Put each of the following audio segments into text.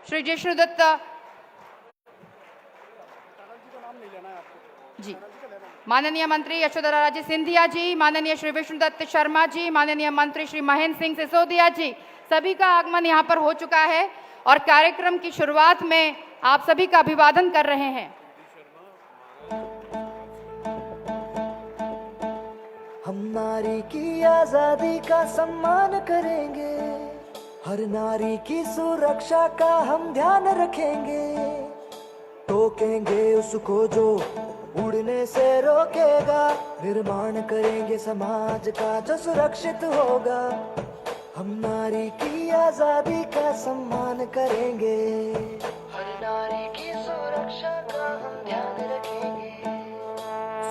श्री जिष्णुदत्त जी, माननीय मंत्री यशोधरा राजे सिंधिया जी, माननीय श्री विष्णुदत्त शर्मा जी, माननीय मंत्री श्री महेंद्र सिंह सिसोदिया जी, सभी का आगमन यहाँ पर हो चुका है और कार्यक्रम की शुरुआत में आप सभी का अभिवादन कर रहे हैं। हम नारी की आजादी का सम्मान करेंगे, हर नारी की सुरक्षा का हम ध्यान रखेंगे, टोकेंगे उसको जो उड़ने से रोकेगा, निर्माण करेंगे समाज का जो सुरक्षित होगा। हम नारी की आजादी का सम्मान करेंगे, हर नारी की सुरक्षा का हम ध्यान रखेंगे।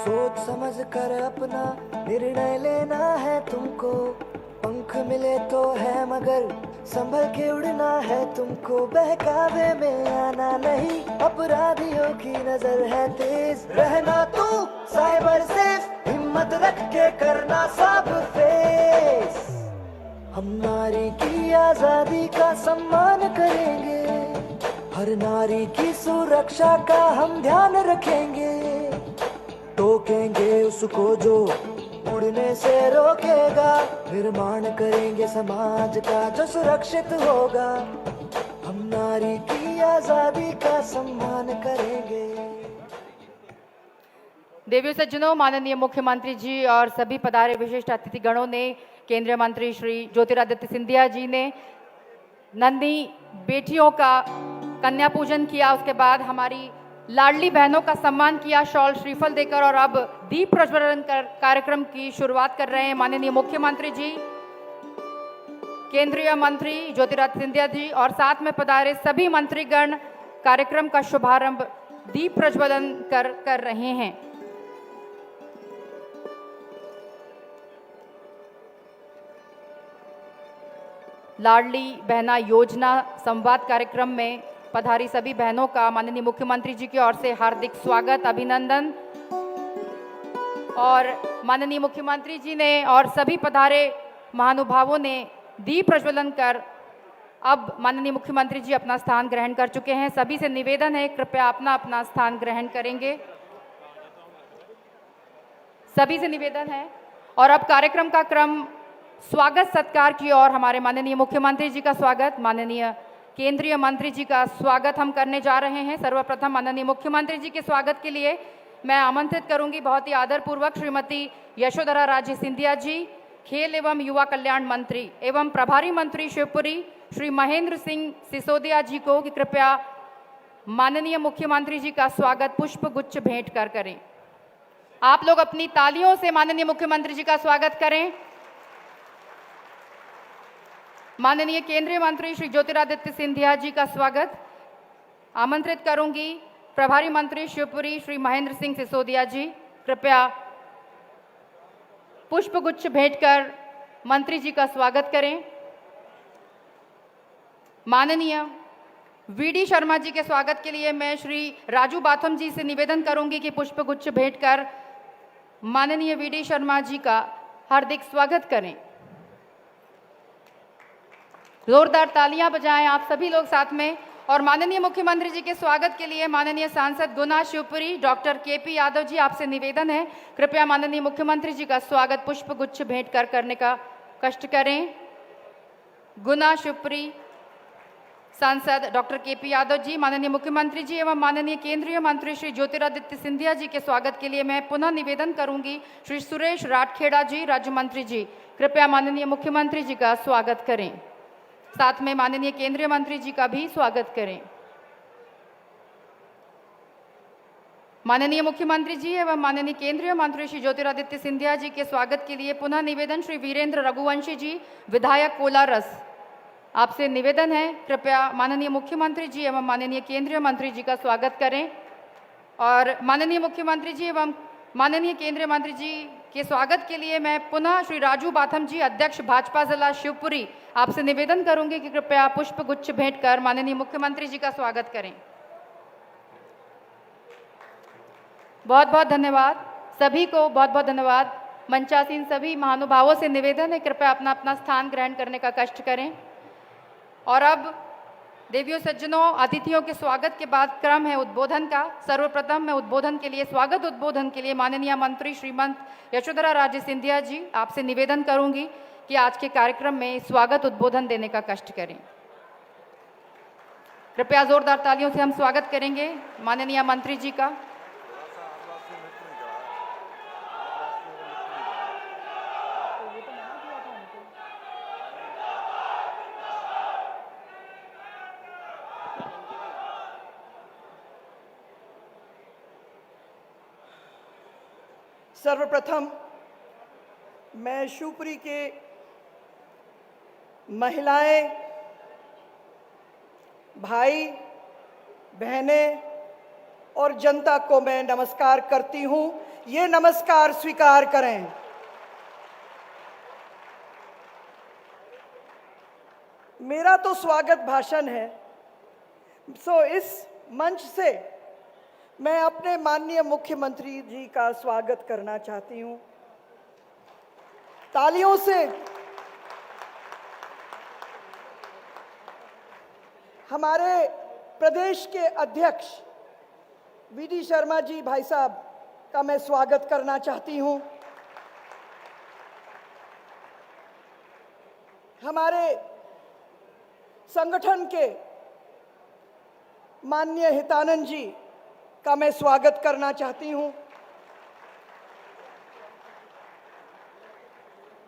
सोच समझ कर अपना निर्णय लेना है तुमको, पंख मिले तो है मगर संभल के उड़ना है तुमको। बहकावे में आना नहीं, अपराधियों की नजर है तेज, रहना तू साइबर सेफ, हिम्मत रख के करना सब फेस। हम नारी की आजादी का सम्मान करेंगे, हर नारी की सुरक्षा का हम ध्यान रखेंगे, टोकेंगे उसको जो उड़ने से रोकेगा, निर्माण करेंगे समाज का जो सुरक्षित होगा। हम नारी की आजादी का सम्मान करेंगे। देवी सज्जनों, माननीय मुख्यमंत्री जी और सभी पधारे विशिष्ट अतिथिगणों ने, केंद्रीय मंत्री श्री ज्योतिरादित्य सिंधिया जी ने नंदी बेटियों का कन्या पूजन किया, उसके बाद हमारी लाडली बहनों का सम्मान किया शॉल श्रीफल देकर और अब दीप प्रज्वलन कर कार्यक्रम की शुरुआत कर रहे हैं माननीय मुख्यमंत्री जी, केंद्रीय मंत्री ज्योतिरादित्य सिंधिया जी और साथ में पधारे सभी मंत्रीगण कार्यक्रम का शुभारंभ दीप प्रज्वलन कर रहे हैं। लाडली बहना योजना संवाद कार्यक्रम में पधारी सभी बहनों का माननीय मुख्यमंत्री जी की ओर से हार्दिक स्वागत, अभिनंदन। और माननीय मुख्यमंत्री जी ने और सभी पधारे महानुभावों ने दीप प्रज्वलन कर अब माननीय मुख्यमंत्री जी अपना स्थान ग्रहण कर चुके हैं। सभी से निवेदन है कृपया अपना अपना स्थान ग्रहण करेंगे, सभी से निवेदन है। और अब कार्यक्रम का क्रम स्वागत सत्कार की ओर हमारे माननीय मुख्यमंत्री जी का स्वागत, माननीय केंद्रीय मंत्री जी का स्वागत हम करने जा रहे हैं। सर्वप्रथम माननीय मुख्यमंत्री जी के स्वागत के लिए मैं आमंत्रित करूंगी बहुत ही आदरपूर्वक श्रीमती यशोधरा राजे सिंधिया जी, खेल एवं युवा कल्याण मंत्री एवं प्रभारी मंत्री शिवपुरी श्री महेंद्र सिंह सिसोदिया जी को कि कृपया माननीय मुख्यमंत्री जी का स्वागत पुष्प गुच्छ भेंट कर करें। आप लोग अपनी तालियों से माननीय मुख्यमंत्री जी का स्वागत करें। माननीय केंद्रीय मंत्री श्री ज्योतिरादित्य सिंधिया जी का स्वागत आमंत्रित करूंगी प्रभारी मंत्री शिवपुरी श्री महेंद्र सिंह सिसोदिया जी, कृपया पुष्प गुच्छ भेंट कर मंत्री जी का स्वागत करें। माननीय वीडी शर्मा जी के स्वागत के लिए मैं श्री राजू बाथम जी से निवेदन करूंगी कि पुष्प गुच्छ भेंट कर माननीय वीडी शर्मा जी का हार्दिक स्वागत करें। जोरदार तालियां बजाएं आप सभी लोग साथ में। और माननीय मुख्यमंत्री जी के स्वागत के लिए माननीय सांसद गुना शिवपुरी डॉक्टर केपी यादव जी, आपसे निवेदन है कृपया माननीय मुख्यमंत्री जी का स्वागत पुष्प गुच्छ भेंट कर करने का कष्ट करें। गुना शिवपुरी सांसद डॉक्टर केपी यादव जी, माननीय मुख्यमंत्री जी एवं माननीय केंद्रीय मंत्री श्री ज्योतिरादित्य सिंधिया जी के स्वागत के लिए मैं पुनः निवेदन करूंगी श्री सुरेश राठखेड़ा जी, राज्य मंत्री जी, कृपया माननीय मुख्यमंत्री जी का स्वागत करें। साथ में माननीय केंद्रीय मंत्री जी का भी स्वागत करें। माननीय मुख्यमंत्री जी एवं माननीय केंद्रीय मंत्री श्री ज्योतिरादित्य सिंधिया जी के स्वागत के लिए पुनः निवेदन श्री वीरेंद्र रघुवंशी जी, विधायक कोलारस, आपसे निवेदन है कृपया माननीय मुख्यमंत्री जी एवं माननीय केंद्रीय मंत्री जी का स्वागत करें। और माननीय मुख्यमंत्री जी एवं माननीय केंद्रीय मंत्री जी के स्वागत के लिए मैं पुनः श्री राजू बाथम जी, अध्यक्ष भाजपा जिला शिवपुरी, आपसे निवेदन करूंगी कि कृपया पुष्प गुच्छ भेंट कर माननीय मुख्यमंत्री जी का स्वागत करें। बहुत बहुत धन्यवाद सभी को, बहुत बहुत धन्यवाद। मंचासीन सभी महानुभावों से निवेदन है कृपया अपना अपना स्थान ग्रहण करने का कष्ट करें। और अब देवियों सज्जनों, अतिथियों के स्वागत के बाद क्रम है उद्बोधन का। सर्वप्रथम मैं उद्बोधन के लिए स्वागत उद्बोधन के लिए माननीय मंत्री श्रीमंत यशोधरा राजे सिंधिया जी आपसे निवेदन करूंगी कि आज के कार्यक्रम में स्वागत उद्बोधन देने का कष्ट करें। कृपया जोरदार तालियों से हम स्वागत करेंगे माननीय मंत्री जी का। सर्वप्रथम मैं शिवपुरी के महिलाएं, भाई बहनें और जनता को मैं नमस्कार करती हूं। ये नमस्कार स्वीकार करें। मेरा तो स्वागत भाषण है, इस मंच से मैं अपने माननीय मुख्यमंत्री जी का स्वागत करना चाहती हूं। तालियों से हमारे प्रदेश के अध्यक्ष वीडी शर्मा जी भाई साहब का मैं स्वागत करना चाहती हूं। हमारे संगठन के माननीय हितानंद जी का मैं स्वागत करना चाहती हूं।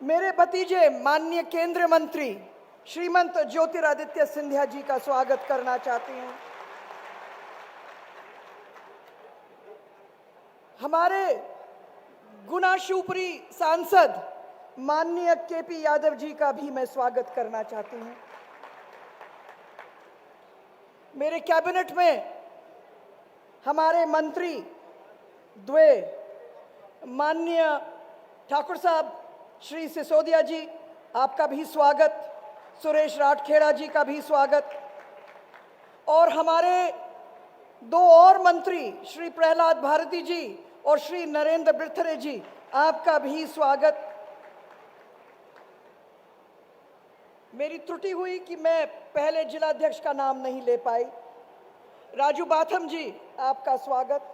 मेरे भतीजे माननीय केंद्रीय मंत्री श्रीमंत ज्योतिरादित्य सिंधिया जी का स्वागत करना चाहती हूं। हमारे गुना शिवपुरी सांसद माननीय केपी यादव जी का भी मैं स्वागत करना चाहती हूं। मेरे कैबिनेट में हमारे मंत्री द्वे माननीय ठाकुर साहब श्री सिसोदिया जी, आपका भी स्वागत। सुरेश राठखेड़ा जी का भी स्वागत। और हमारे दो और मंत्री श्री प्रहलाद भारती जी और श्री नरेंद्र बिरथरे जी, आपका भी स्वागत। मेरी त्रुटि हुई कि मैं पहले जिलाध्यक्ष का नाम नहीं ले पाई। राजू बाथम जी, आपका स्वागत।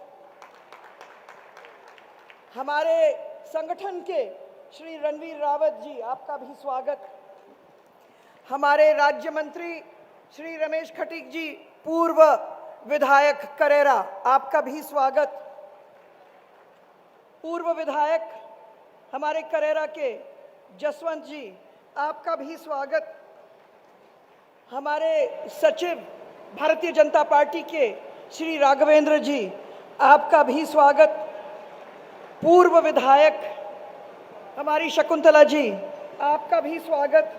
हमारे संगठन के श्री रणवीर रावत जी, आपका भी स्वागत। हमारे राज्य मंत्री श्री रमेश खटीक जी, पूर्व विधायक करेरा, आपका भी स्वागत। पूर्व विधायक हमारे करेरा के जसवंत जी, आपका भी स्वागत। हमारे सचिव भारतीय जनता पार्टी के श्री राघवेंद्र जी, आपका भी स्वागत। पूर्व विधायक हमारी शकुंतला जी, आपका भी स्वागत।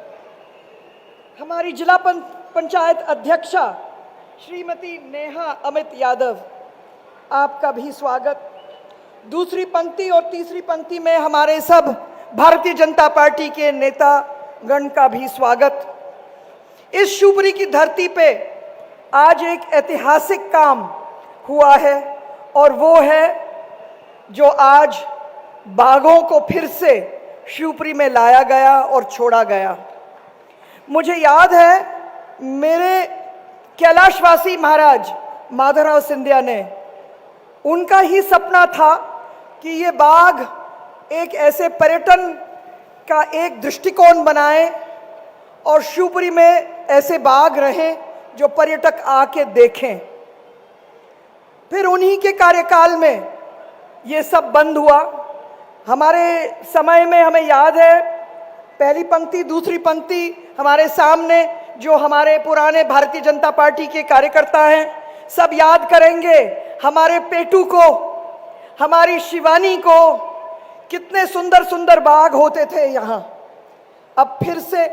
हमारी जिला पंचायत अध्यक्षा श्रीमती नेहा अमित यादव, आपका भी स्वागत। दूसरी पंक्ति और तीसरी पंक्ति में हमारे सब भारतीय जनता पार्टी के नेता गण का भी स्वागत। इस शिवपुरी की धरती पे आज एक ऐतिहासिक काम हुआ है और वो है जो आज बाघों को फिर से शिवपुरी में लाया गया और छोड़ा गया। मुझे याद है मेरे कैलाशवासी महाराज माधवराव सिंधिया ने, उनका ही सपना था कि ये बाघ एक ऐसे पर्यटन का एक दृष्टिकोण बनाए और शिवपुरी में ऐसे बाघ रहें जो पर्यटक आके देखें। फिर उन्हीं के कार्यकाल में ये सब बंद हुआ। हमारे समय में हमें याद है, पहली पंक्ति दूसरी पंक्ति हमारे सामने जो हमारे पुराने भारतीय जनता पार्टी के कार्यकर्ता हैं सब याद करेंगे। हमारे पेटू को, हमारी शिवानी को, कितने सुंदर सुंदर बाघ होते थे यहाँ। अब फिर से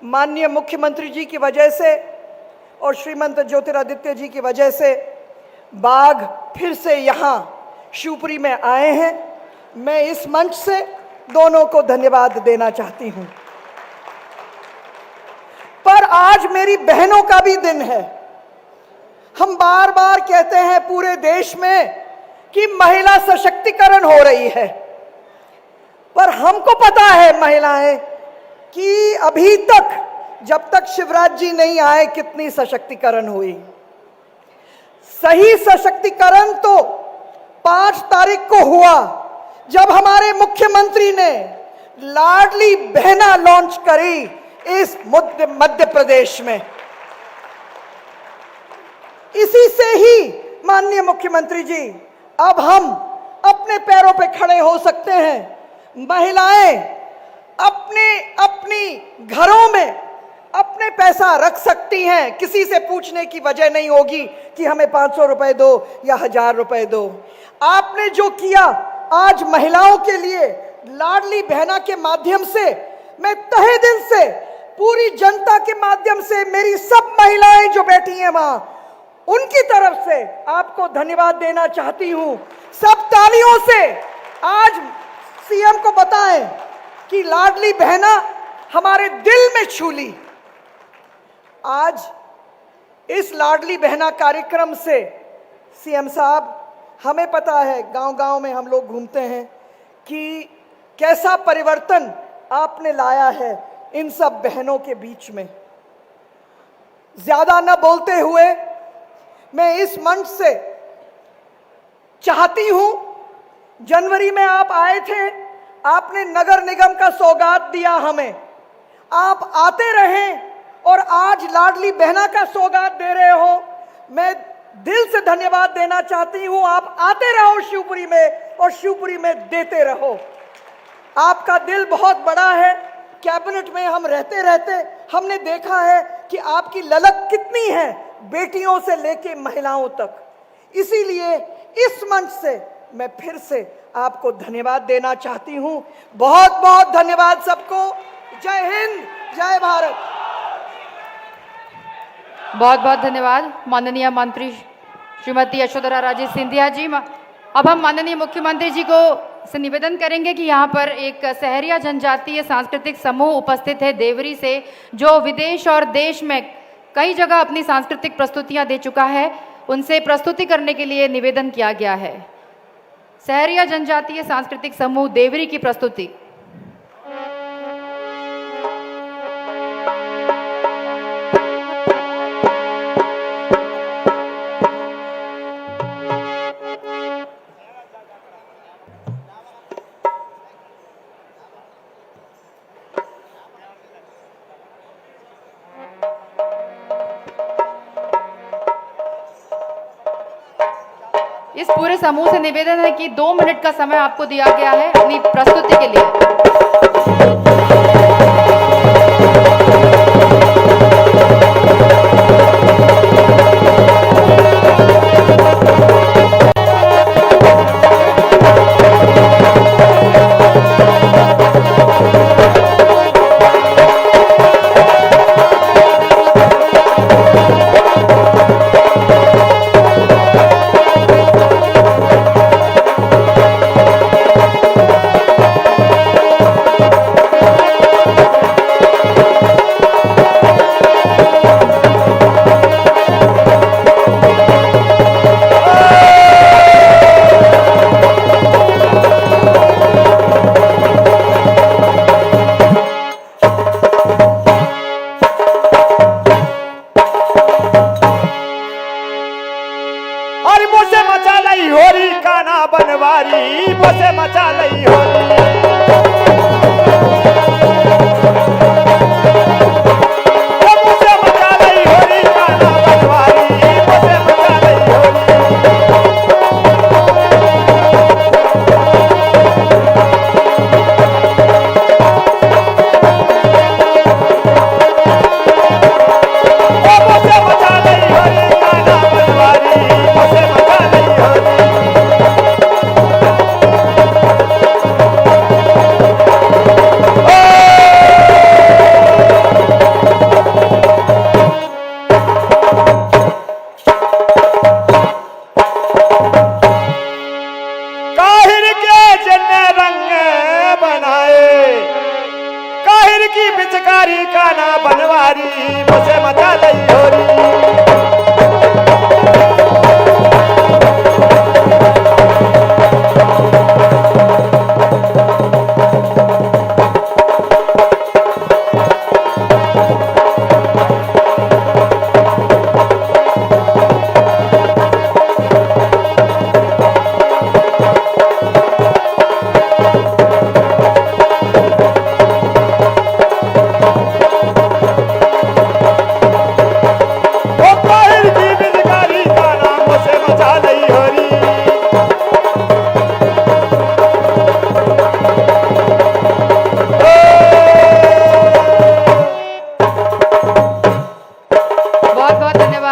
माननीय मुख्यमंत्री जी की वजह से और श्रीमंत ज्योतिरादित्य जी की वजह से बाघ फिर से यहाँ शिवपुरी में आए हैं। मैं इस मंच से दोनों को धन्यवाद देना चाहती हूँ। पर आज मेरी बहनों का भी दिन है। हम बार बार कहते हैं पूरे देश में कि महिला सशक्तिकरण हो रही है, पर हमको पता है महिलाएं कि अभी तक जब तक शिवराज जी नहीं आए कितनी सशक्तिकरण हुई। सही सशक्तिकरण तो 5 तारीख को हुआ जब हमारे मुख्यमंत्री ने लाडली बहना लॉन्च करी इस मध्य प्रदेश में। इसी से ही माननीय मुख्यमंत्री जी अब हम अपने पैरों पे खड़े हो सकते हैं। महिलाएं अपनी घरों में अपने पैसा रख सकती हैं, किसी से पूछने की वजह नहीं होगी कि हमें 500 रुपए दो या 1000 रुपए दो। आपने जो किया आज महिलाओं के लिए लाडली बहना के माध्यम से, मैं तहे दिल से पूरी जनता के माध्यम से मेरी सब महिलाएं जो बैठी हैं वहां, उनकी तरफ से आपको धन्यवाद देना चाहती हूं। सब तालियों से आज सीएम को बताएं कि लाडली बहना हमारे दिल में छू ली। आज इस लाडली बहना कार्यक्रम से सीएम साहब, हमें पता है गांव-गांव में हम लोग घूमते हैं कि कैसा परिवर्तन आपने लाया है इन सब बहनों के बीच में। ज्यादा न बोलते हुए मैं इस मंच से चाहती हूं, जनवरी में आप आए थे, आपने नगर निगम का सौगात दिया हमें, आप आते रहें और आज लाडली बहना का सौगात दे रहे हो। मैं दिल से धन्यवाद देना चाहती हूं। आप आते रहो शिवपुरी में और शिवपुरी में देते रहो। आपका दिल बहुत बड़ा है। कैबिनेट में हम रहते रहते हमने देखा है कि आपकी ललक कितनी है बेटियों से लेके महिलाओं तक। इसीलिए इस मंच से मैं फिर से आपको धन्यवाद देना चाहती हूं। बहुत बहुत धन्यवाद सबको। जय हिंद, जय भारत। बहुत बहुत धन्यवाद माननीय मंत्री श्रीमती यशोधरा राजे सिंधिया जी। अब हम माननीय मुख्यमंत्री जी को से निवेदन करेंगे कि यहाँ पर एक सहरिया जनजातीय सांस्कृतिक समूह उपस्थित है देवरी से, जो विदेश और देश में कई जगह अपनी सांस्कृतिक प्रस्तुतियां दे चुका है। उनसे प्रस्तुति करने के लिए निवेदन किया गया है। सहरिया जनजातीय सांस्कृतिक समूह देवरी की प्रस्तुति। इस पूरे समूह से निवेदन है कि 2 मिनट का समय आपको दिया गया है अपनी प्रस्तुति के लिए। बनवारी मुझे मचा लई होरी। की पिचकारी का ना बनवारी मुझे मचा लई होरी।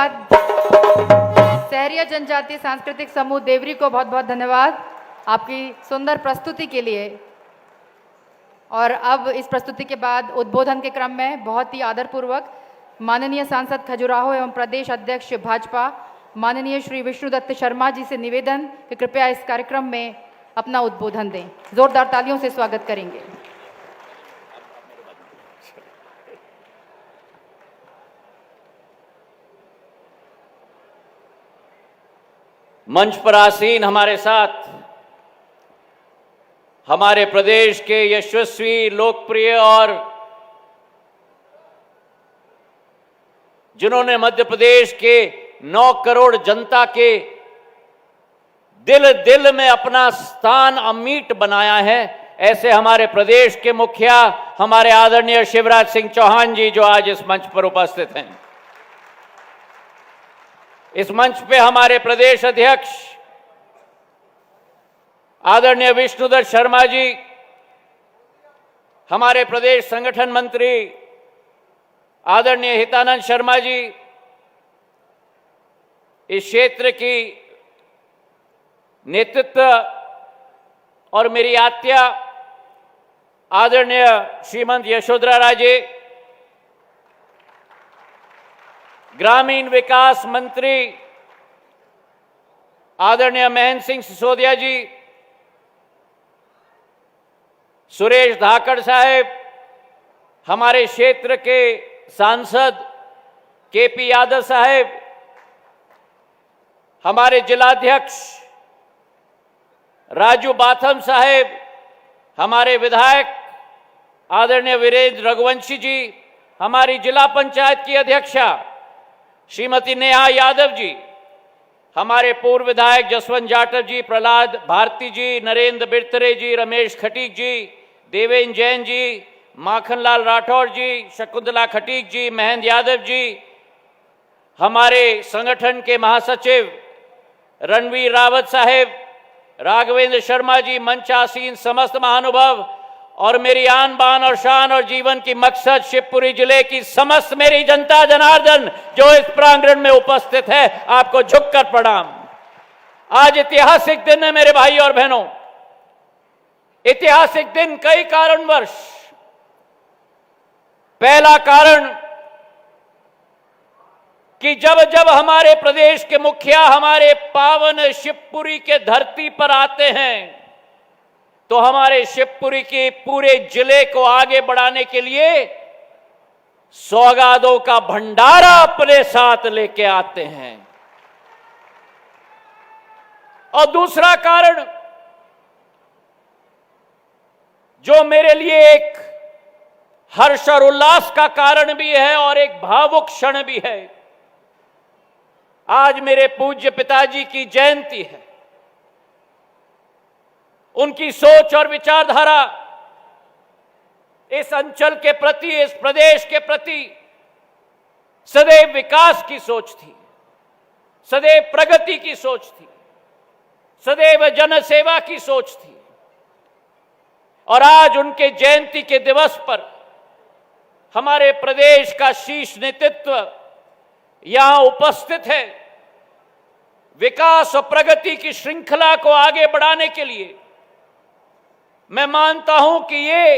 बाद सहरिया जनजातीय सांस्कृतिक समूह देवरी को बहुत बहुत धन्यवाद आपकी सुंदर प्रस्तुति के लिए। और अब इस प्रस्तुति के बाद उद्बोधन के क्रम में बहुत ही आदरपूर्वक माननीय सांसद खजुराहो एवं प्रदेश अध्यक्ष भाजपा माननीय श्री विष्णुदत्त शर्मा जी से निवेदन कि कृपया इस कार्यक्रम में अपना उद्बोधन दें। जोरदार तालियों से स्वागत करेंगे। मंच पर आसीन हमारे साथ हमारे प्रदेश के यशस्वी, लोकप्रिय और जिन्होंने मध्य प्रदेश के 9 करोड़ जनता के दिल दिल में अपना स्थान अमीट बनाया है, ऐसे हमारे प्रदेश के मुखिया हमारे आदरणीय शिवराज सिंह चौहान जी जो आज इस मंच पर उपस्थित हैं। इस मंच पे हमारे प्रदेश अध्यक्ष आदरणीय विष्णुदत्त शर्मा जी, हमारे प्रदेश संगठन मंत्री आदरणीय हितानंद शर्मा जी, इस क्षेत्र की नेतृत्व और मेरी आत्या आदरणीय श्रीमंत यशोधरा राजे, ग्रामीण विकास मंत्री आदरणीय महेंद्र सिंह सिसोदिया जी, सुरेश धाकड़ साहेब, हमारे क्षेत्र के सांसद केपी यादव साहेब, हमारे जिलाध्यक्ष राजू बाथम साहेब, हमारे विधायक आदरणीय वीरेंद्र रघुवंशी जी, हमारी जिला पंचायत की अध्यक्षा श्रीमती नेहा यादव जी, हमारे पूर्व विधायक जसवंत जाटव जी, प्रहलाद भारती जी, नरेंद्र बिरतरे जी, रमेश खटीक जी, देवेंद्र जैन जी, माखनलाल राठौर जी, शकुंतला खटीक जी, महेंद्र यादव जी, हमारे संगठन के महासचिव रणवीर रावत साहेब, राघवेंद्र शर्मा जी, मंचासीन समस्त महानुभाव और मेरी आन बान और शान और जीवन की मकसद शिवपुरी जिले की समस्त मेरी जनता जनार्दन जो इस प्रांगण में उपस्थित है, आपको झुककर प्रणाम। आज ऐतिहासिक दिन है मेरे भाई और बहनों। ऐतिहासिक दिन कई कारणवश। पहला कारण कि जब जब हमारे प्रदेश के मुखिया हमारे पावन शिवपुरी के धरती पर आते हैं तो हमारे शिवपुरी के पूरे जिले को आगे बढ़ाने के लिए सौगातों का भंडारा अपने साथ लेके आते हैं। और दूसरा कारण जो मेरे लिए एक हर्ष और उल्लास का कारण भी है और एक भावुक क्षण भी है, आज मेरे पूज्य पिताजी की जयंती है। उनकी सोच और विचारधारा इस अंचल के प्रति, इस प्रदेश के प्रति सदैव विकास की सोच थी, सदैव प्रगति की सोच थी, सदैव जनसेवा की सोच थी। और आज उनके जयंती के दिवस पर हमारे प्रदेश का शीर्ष नेतृत्व यहां उपस्थित है। विकास और प्रगति की श्रृंखला को आगे बढ़ाने के लिए मैं मानता हूं कि ये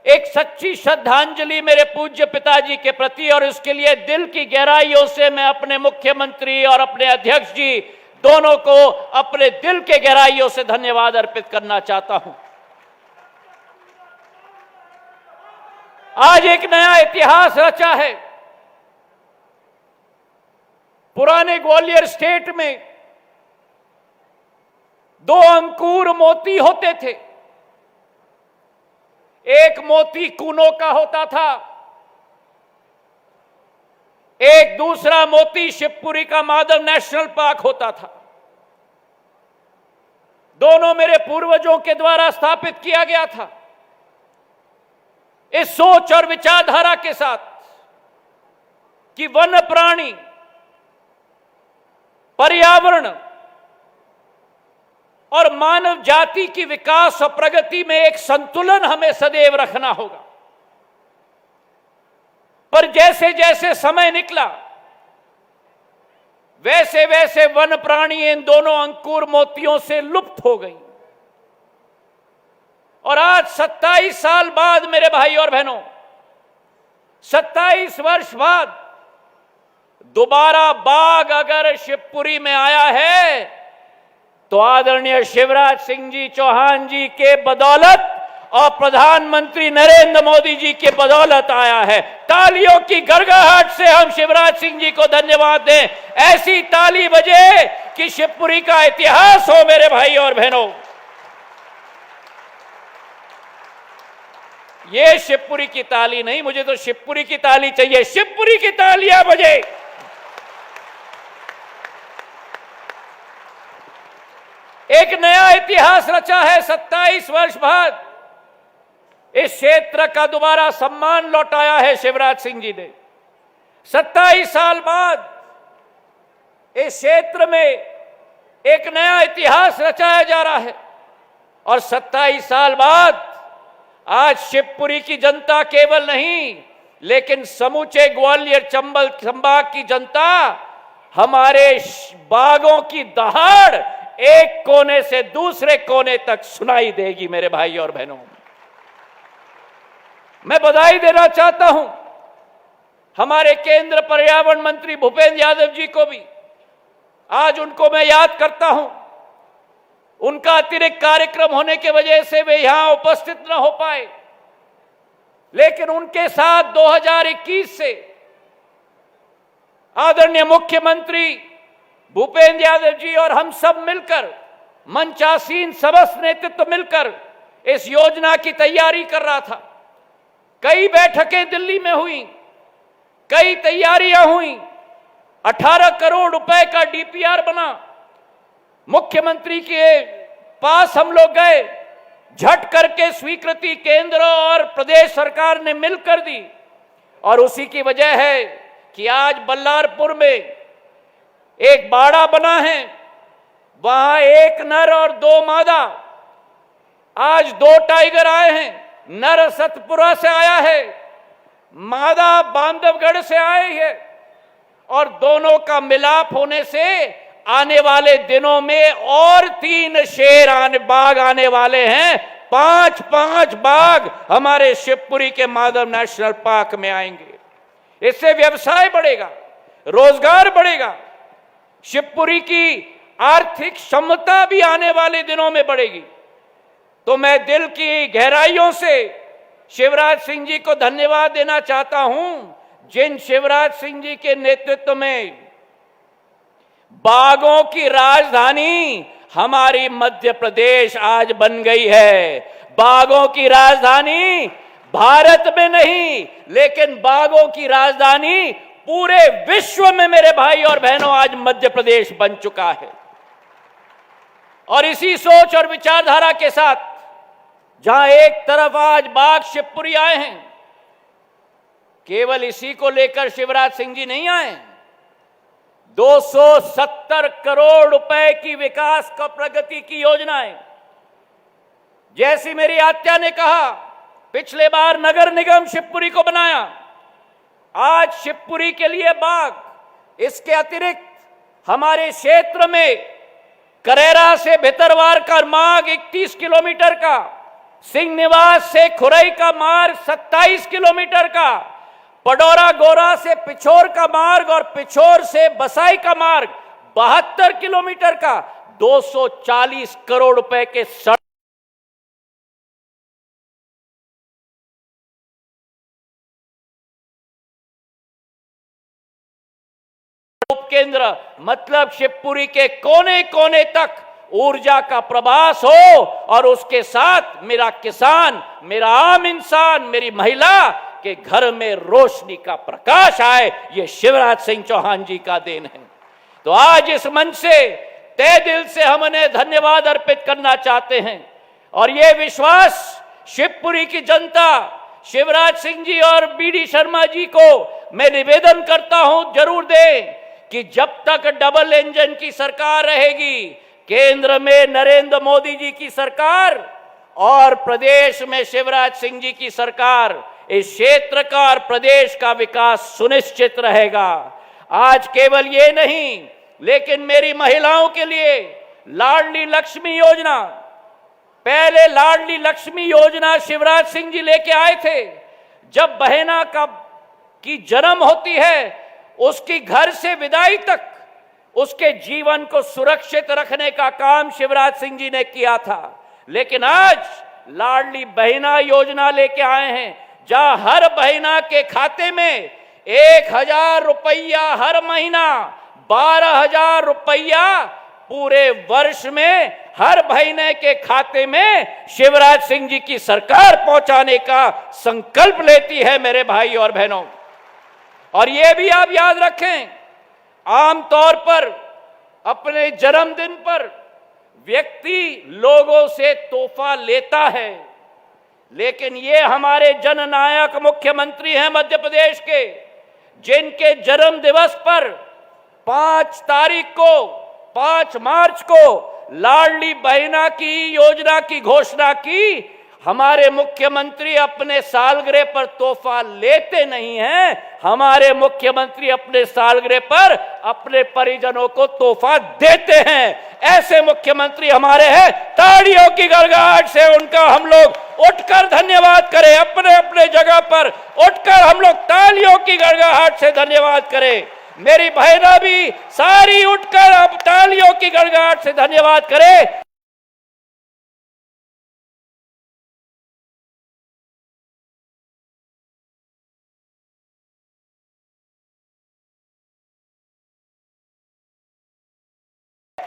एक सच्ची श्रद्धांजलि मेरे पूज्य पिताजी के प्रति, और इसके लिए दिल की गहराइयों से मैं अपने मुख्यमंत्री और अपने अध्यक्ष जी दोनों को अपने दिल के गहराइयों से धन्यवाद अर्पित करना चाहता हूं। आज एक नया इतिहास रचा है। पुराने ग्वालियर स्टेट में 2 अंकुर मोती होते थे। एक मोती कूनो का होता था, एक दूसरा मोती शिवपुरी का माधव नेशनल पार्क होता था। दोनों मेरे पूर्वजों के द्वारा स्थापित किया गया था। इस सोच और विचारधारा के साथ कि वन्य प्राणी, पर्यावरण और मानव जाति की विकास और प्रगति में एक संतुलन हमें सदैव रखना होगा। पर जैसे जैसे समय निकला, वैसे वैसे वन प्राणी इन दोनों अंकुर मोतियों से लुप्त हो गई। और आज 27 साल बाद मेरे भाई और बहनों, 27 वर्ष बाद दोबारा बाघ अगर शिवपुरी में आया है तो आदरणीय शिवराज सिंह जी चौहान जी के बदौलत और प्रधानमंत्री नरेंद्र मोदी जी के बदौलत आया है। तालियों की गड़गड़ाहट से हम शिवराज सिंह जी को धन्यवाद दें। ऐसी ताली बजे कि शिवपुरी का इतिहास हो मेरे भाई और बहनों। ये शिवपुरी की ताली नहीं, मुझे तो शिवपुरी की ताली चाहिए। शिवपुरी की तालियां बजे। एक नया इतिहास रचा है। 27 वर्ष बाद इस क्षेत्र का दोबारा सम्मान लौटाया है शिवराज सिंह जी ने। 27 साल बाद इस क्षेत्र में एक नया इतिहास रचाया जा रहा है। और 27 साल बाद आज शिवपुरी की जनता केवल नहीं, लेकिन समूचे ग्वालियर चंबल संभाग की जनता हमारे बागों की दहाड़ एक कोने से दूसरे कोने तक सुनाई देगी मेरे भाई और बहनों। मैं बधाई देना चाहता हूं हमारे केंद्र पर्यावरण मंत्री भूपेंद्र यादव जी को भी। आज उनको मैं याद करता हूं। उनका अतिरिक्त कार्यक्रम होने की वजह से वे यहां उपस्थित न हो पाए, लेकिन उनके साथ 2021 से आदरणीय मुख्यमंत्री भूपेंद्र यादव जी और हम सब मिलकर, मंचासीन समस्त नेतृत्व मिलकर इस योजना की तैयारी कर रहा था। कई बैठकें दिल्ली में हुई, कई तैयारियां हुई। 18 करोड़ रुपए का डीपीआर बना। मुख्यमंत्री के पास हम लोग गए, झट करके स्वीकृति केंद्र और प्रदेश सरकार ने मिलकर दी। और उसी की वजह है कि आज बल्लारपुर में एक बाड़ा बना है, वहां एक नर और 2 मादा। आज 2 टाइगर आए हैं। नर सतपुरा से आया है, मादा बांधवगढ़ से आई है। और दोनों का मिलाप होने से आने वाले दिनों में और 3 शेर बाघ आने वाले हैं। 5 बाघ हमारे शिवपुरी के माधव नेशनल पार्क में आएंगे। इससे व्यवसाय बढ़ेगा, रोजगार बढ़ेगा, शिवपुरी की आर्थिक क्षमता भी आने वाले दिनों में बढ़ेगी। तो मैं दिल की गहराइयों से शिवराज सिंह जी को धन्यवाद देना चाहता हूं, जिन शिवराज सिंह जी के नेतृत्व में बाघों की राजधानी हमारी मध्य प्रदेश आज बन गई है। बाघों की राजधानी भारत में नहीं, लेकिन बाघों की राजधानी पूरे विश्व में मेरे भाई और बहनों आज मध्य प्रदेश बन चुका है। और इसी सोच और विचारधारा के साथ जहां एक तरफ आज बाघ शिवपुरी आए हैं, केवल इसी को लेकर शिवराज सिंह जी नहीं आए। 270 करोड़ रुपए की विकास का प्रगति की योजनाएं, जैसी मेरी आत्या ने कहा, पिछले बार नगर निगम शिवपुरी को बनाया, आज शिवपुरी के लिए बाघ। इसके अतिरिक्त हमारे क्षेत्र में करेरा से भितरवार का मार्ग 31 किलोमीटर का, सिंह निवास से खुरई का मार्ग 27 किलोमीटर का, पडौरा गोरा से पिछोर का मार्ग और पिछोर से बसाई का मार्ग 72 किलोमीटर का, 240 करोड़ रुपए के सड़क केंद्र, मतलब शिवपुरी के कोने कोने तक ऊर्जा का प्रवास हो और उसके साथ मेरा किसान, मेरा आम इंसान, मेरी महिला के घर में रोशनी का प्रकाश आए। ये शिवराज सिंह चौहान जी का देन है। तो आज इस मंच से तहे दिल से हम उन्हें धन्यवाद अर्पित करना चाहते हैं। और ये विश्वास शिवपुरी की जनता, शिवराज सिंह जी और बीडी शर्मा जी को मैं निवेदन करता हूं, जरूर दें कि जब तक डबल इंजन की सरकार रहेगी, केंद्र में नरेंद्र मोदी जी की सरकार और प्रदेश में शिवराज सिंह जी की सरकार, इस क्षेत्र का और प्रदेश का विकास सुनिश्चित रहेगा। आज केवल ये नहीं, लेकिन मेरी महिलाओं के लिए लाडली लक्ष्मी योजना, पहले लाडली लक्ष्मी योजना शिवराज सिंह जी लेके आए थे। जब बहना की जन्म होती है, उसकी घर से विदाई तक उसके जीवन को सुरक्षित रखने का काम शिवराज सिंह जी ने किया था। लेकिन आज लाडली बहना योजना लेके आए हैं, जहां हर बहना के खाते में 1,000 रुपया हर महीना, 12,000 रुपया पूरे वर्ष में हर महीने के खाते में शिवराज सिंह जी की सरकार पहुंचाने का संकल्प लेती है मेरे भाई और बहनों। और यह भी आप याद रखें, आमतौर पर अपने जन्मदिन पर व्यक्ति लोगों से तोहफा लेता है, लेकिन ये हमारे जननायक मुख्यमंत्री हैं मध्य प्रदेश के, जिनके जन्म दिवस पर 5 मार्च को लाडली बहना की योजना की घोषणा की। हमारे मुख्यमंत्री अपने सालगिरह पर तोहफा लेते नहीं हैं, हमारे मुख्यमंत्री अपने सालगिरह पर अपने परिजनों को तोहफा देते हैं। ऐसे मुख्यमंत्री हमारे हैं। तालियों की गड़गड़ाहट से उनका हम लोग उठकर धन्यवाद करें। अपने अपने जगह पर उठकर हम लोग तालियों की गड़गड़ाहट से धन्यवाद करें। मेरी बहना भी सारी उठकर अब तालियों की गड़गड़ाहट से धन्यवाद करें।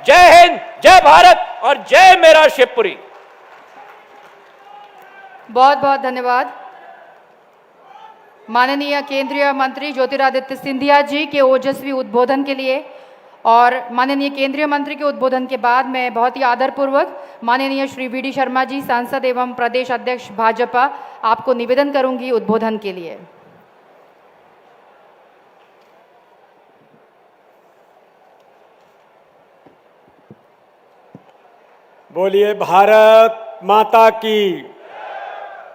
जय हिंद, जय भारत और जय मेरा शिवपुरी। बहुत बहुत धन्यवाद माननीय केंद्रीय मंत्री ज्योतिरादित्य सिंधिया जी के ओजस्वी उद्बोधन के लिए। और माननीय केंद्रीय मंत्री के उद्बोधन के बाद मैं बहुत ही आदरपूर्वक माननीय श्री वी डी शर्मा जी, सांसद एवं प्रदेश अध्यक्ष भाजपा, आपको निवेदन करूंगी उद्बोधन के लिए। बोलिए भारत माता की,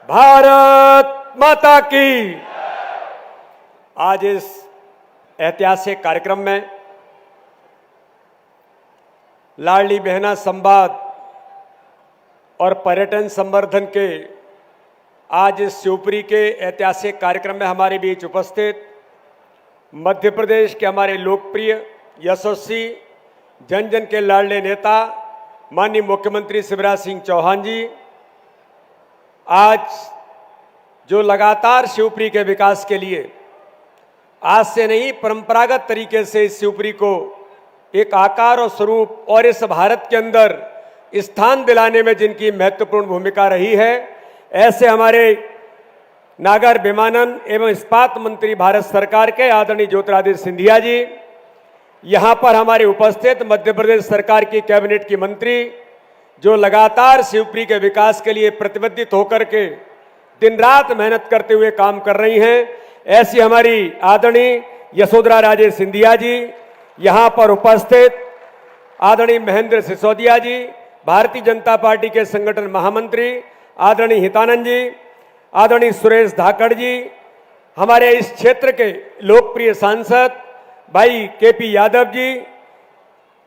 भारत माता की। आज इस ऐतिहासिक कार्यक्रम में लाडली बहना संवाद और पर्यटन संवर्धन के आज इस शिवपुरी के ऐतिहासिक कार्यक्रम में हमारे बीच उपस्थित मध्य प्रदेश के हमारे लोकप्रिय, यशस्वी, जन जन के लाडले नेता माननीय मुख्यमंत्री शिवराज सिंह चौहान जी, आज जो लगातार शिवपुरी के विकास के लिए आज से नहीं परंपरागत तरीके से इस शिवपुरी को एक आकार और स्वरूप और इस भारत के अंदर स्थान दिलाने में जिनकी महत्वपूर्ण भूमिका रही है, ऐसे हमारे नागर विमानन एवं इस्पात मंत्री भारत सरकार के आदरणीय ज्योतिरादित्य सिंधिया जी, यहाँ पर हमारे उपस्थित मध्य प्रदेश सरकार की कैबिनेट की मंत्री जो लगातार शिवपुरी के विकास के लिए प्रतिबद्धित होकर के दिन रात मेहनत करते हुए काम कर रही हैं, ऐसी हमारी आदरणीय यशोधरा राजे सिंधिया जी, यहाँ पर उपस्थित आदरणीय महेंद्र सिसोदिया जी, भारतीय जनता पार्टी के संगठन महामंत्री आदरणीय हितानंद जी, आदरणीय सुरेश धाकड़ जी, हमारे इस क्षेत्र के लोकप्रिय सांसद भाई केपी यादव जी,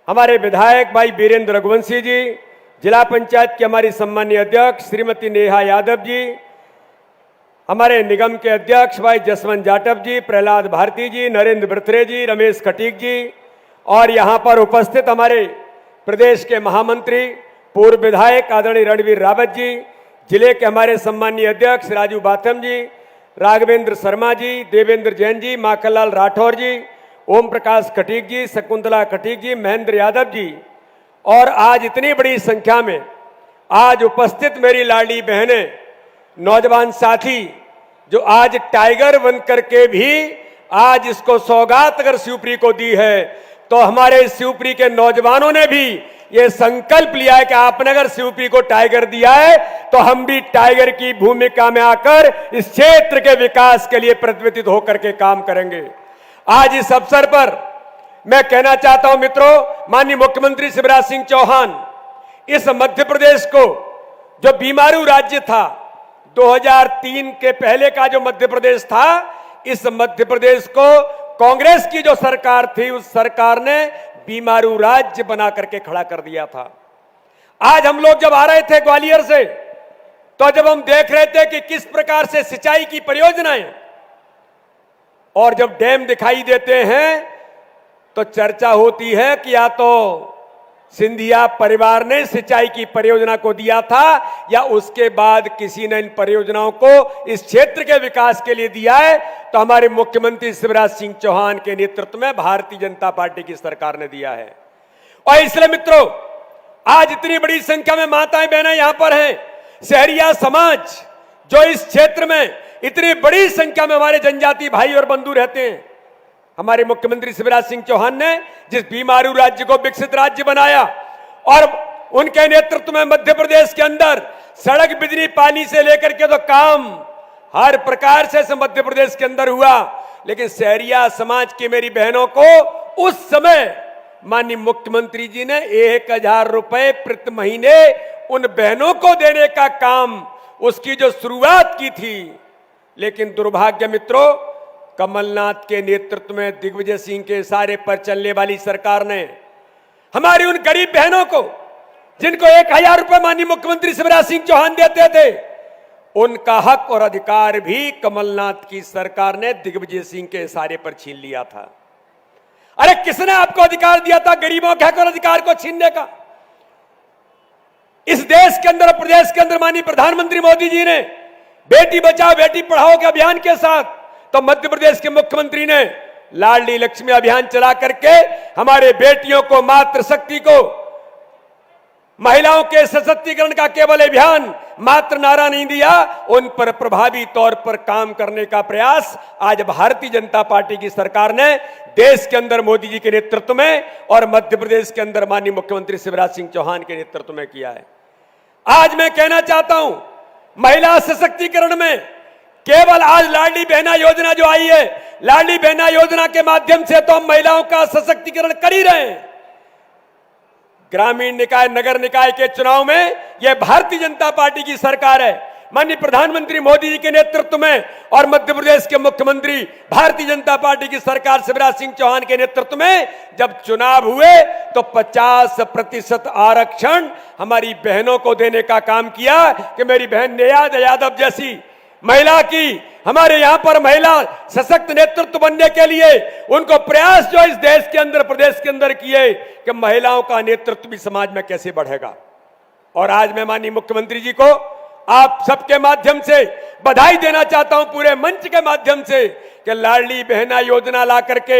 हमारे विधायक भाई वीरेंद्र रघुवंशी जी, जिला पंचायत की हमारी सम्मानीय अध्यक्ष श्रीमती नेहा यादव जी, हमारे निगम के अध्यक्ष भाई जसवंत जाटव जी, प्रहलाद भारती जी, नरेंद्र बर्थरे जी, रमेश खटीक जी, और यहाँ पर उपस्थित हमारे प्रदेश के महामंत्री पूर्व विधायक आदरणीय रणवीर रावत जी, जिले के हमारे सम्मानीय अध्यक्ष राजू बाथम जी, राघवेंद्र शर्मा जी, देवेंद्र जैन जी, माखनलाल राठौर जी, ओम प्रकाश खटीक जी, शकुंतला खटीक जी, महेंद्र यादव जी, और आज इतनी बड़ी संख्या में आज उपस्थित मेरी लाडली बहनें, नौजवान साथी जो आज टाइगर बन करके भी आज इसको सौगात अगर शिवपुरी को दी है, तो हमारे शिवपुरी के नौजवानों ने भी ये संकल्प लिया है कि आपने अगर शिवपुरी को टाइगर दिया है तो हम भी टाइगर की भूमिका में आकर इस क्षेत्र के विकास के लिए प्रतिबद्ध होकर के काम करेंगे। आज इस अवसर पर मैं कहना चाहता हूं मित्रों, माननीय मुख्यमंत्री शिवराज सिंह चौहान इस मध्य प्रदेश को जो बीमारू राज्य था, 2003 के पहले का जो मध्य प्रदेश था, इस मध्य प्रदेश को कांग्रेस की जो सरकार थी उस सरकार ने बीमारू राज्य बना करके खड़ा कर दिया था। आज हम लोग जब आ रहे थे ग्वालियर से, तो जब हम देख रहे थे कि किस प्रकार से सिंचाई की परियोजनाएं और जब डैम दिखाई देते हैं, तो चर्चा होती है कि या तो सिंधिया परिवार ने सिंचाई की परियोजना को दिया था या उसके बाद किसी ने इन परियोजनाओं को इस क्षेत्र के विकास के लिए दिया है, तो हमारे मुख्यमंत्री शिवराज सिंह चौहान के नेतृत्व में भारतीय जनता पार्टी की सरकार ने दिया है। और इसलिए मित्रों, आज इतनी बड़ी संख्या में माताएं बहनें यहां पर हैं, शहरिया समाज जो इस क्षेत्र में इतनी बड़ी संख्या में हमारे जनजाति भाई और बंधु रहते हैं, हमारे मुख्यमंत्री शिवराज सिंह चौहान ने जिस बीमारू राज्य को विकसित राज्य बनाया और उनके नेतृत्व में मध्य प्रदेश के अंदर सड़क, बिजली, पानी से लेकर के तो काम हर प्रकार से मध्य प्रदेश के अंदर हुआ। लेकिन शहरिया समाज की मेरी बहनों को उस समय माननीय मुख्यमंत्री जी ने 1000 रुपए प्रति महीने उन बहनों को देने का काम, उसकी जो शुरुआत की थी। लेकिन दुर्भाग्य मित्रों, कमलनाथ के नेतृत्व में दिग्विजय सिंह के इशारे पर चलने वाली सरकार ने हमारी उन गरीब बहनों को, जिनको 1000 रुपए माननीय मुख्यमंत्री शिवराज सिंह चौहान देते थे, उनका हक और अधिकार भी कमलनाथ की सरकार ने दिग्विजय सिंह के इशारे पर छीन लिया था। अरे किसने आपको अधिकार दिया था गरीबों के हक और अधिकार को छीनने का? इस देश के अंदर, प्रदेश के अंदर माननीय प्रधानमंत्री मोदी जी ने बेटी बचाओ बेटी पढ़ाओ के अभियान के साथ, तो मध्य प्रदेश के मुख्यमंत्री ने लाडली लक्ष्मी अभियान चला करके हमारे बेटियों को, मातृशक्ति को, महिलाओं के सशक्तिकरण का केवल अभियान मात्र नारा नहीं दिया, उन पर प्रभावी तौर पर काम करने का प्रयास आज भारतीय जनता पार्टी की सरकार ने देश के अंदर मोदी जी के नेतृत्व में और मध्य प्रदेश के अंदर माननीय मुख्यमंत्री शिवराज सिंह चौहान के नेतृत्व में किया है। आज मैं कहना चाहता हूं, महिला सशक्तिकरण में केवल आज लाडली बहना योजना जो आई है, लाडली बहना योजना के माध्यम से तो हम महिलाओं का सशक्तिकरण कर ही रहे हैं। ग्रामीण निकाय, नगर निकाय के चुनाव में यह भारतीय जनता पार्टी की सरकार है, माननीय प्रधानमंत्री मोदी जी के नेतृत्व में और मध्य प्रदेश के मुख्यमंत्री भारतीय जनता पार्टी की सरकार शिवराज सिंह चौहान के नेतृत्व में जब चुनाव हुए तो 50% आरक्षण हमारी बहनों को देने का काम किया कि मेरी बहन नेहा यादव जैसी महिला की, हमारे यहां पर महिला सशक्त नेतृत्व बनने के लिए उनको प्रयास जो इस देश के अंदर, प्रदेश के अंदर किए कि महिलाओं का नेतृत्व भी समाज में कैसे बढ़ेगा। और आज मैं माननीय मुख्यमंत्री जी को आप सबके माध्यम से बधाई देना चाहता हूं, पूरे मंच के माध्यम से, कि लाडली बहना योजना ला करके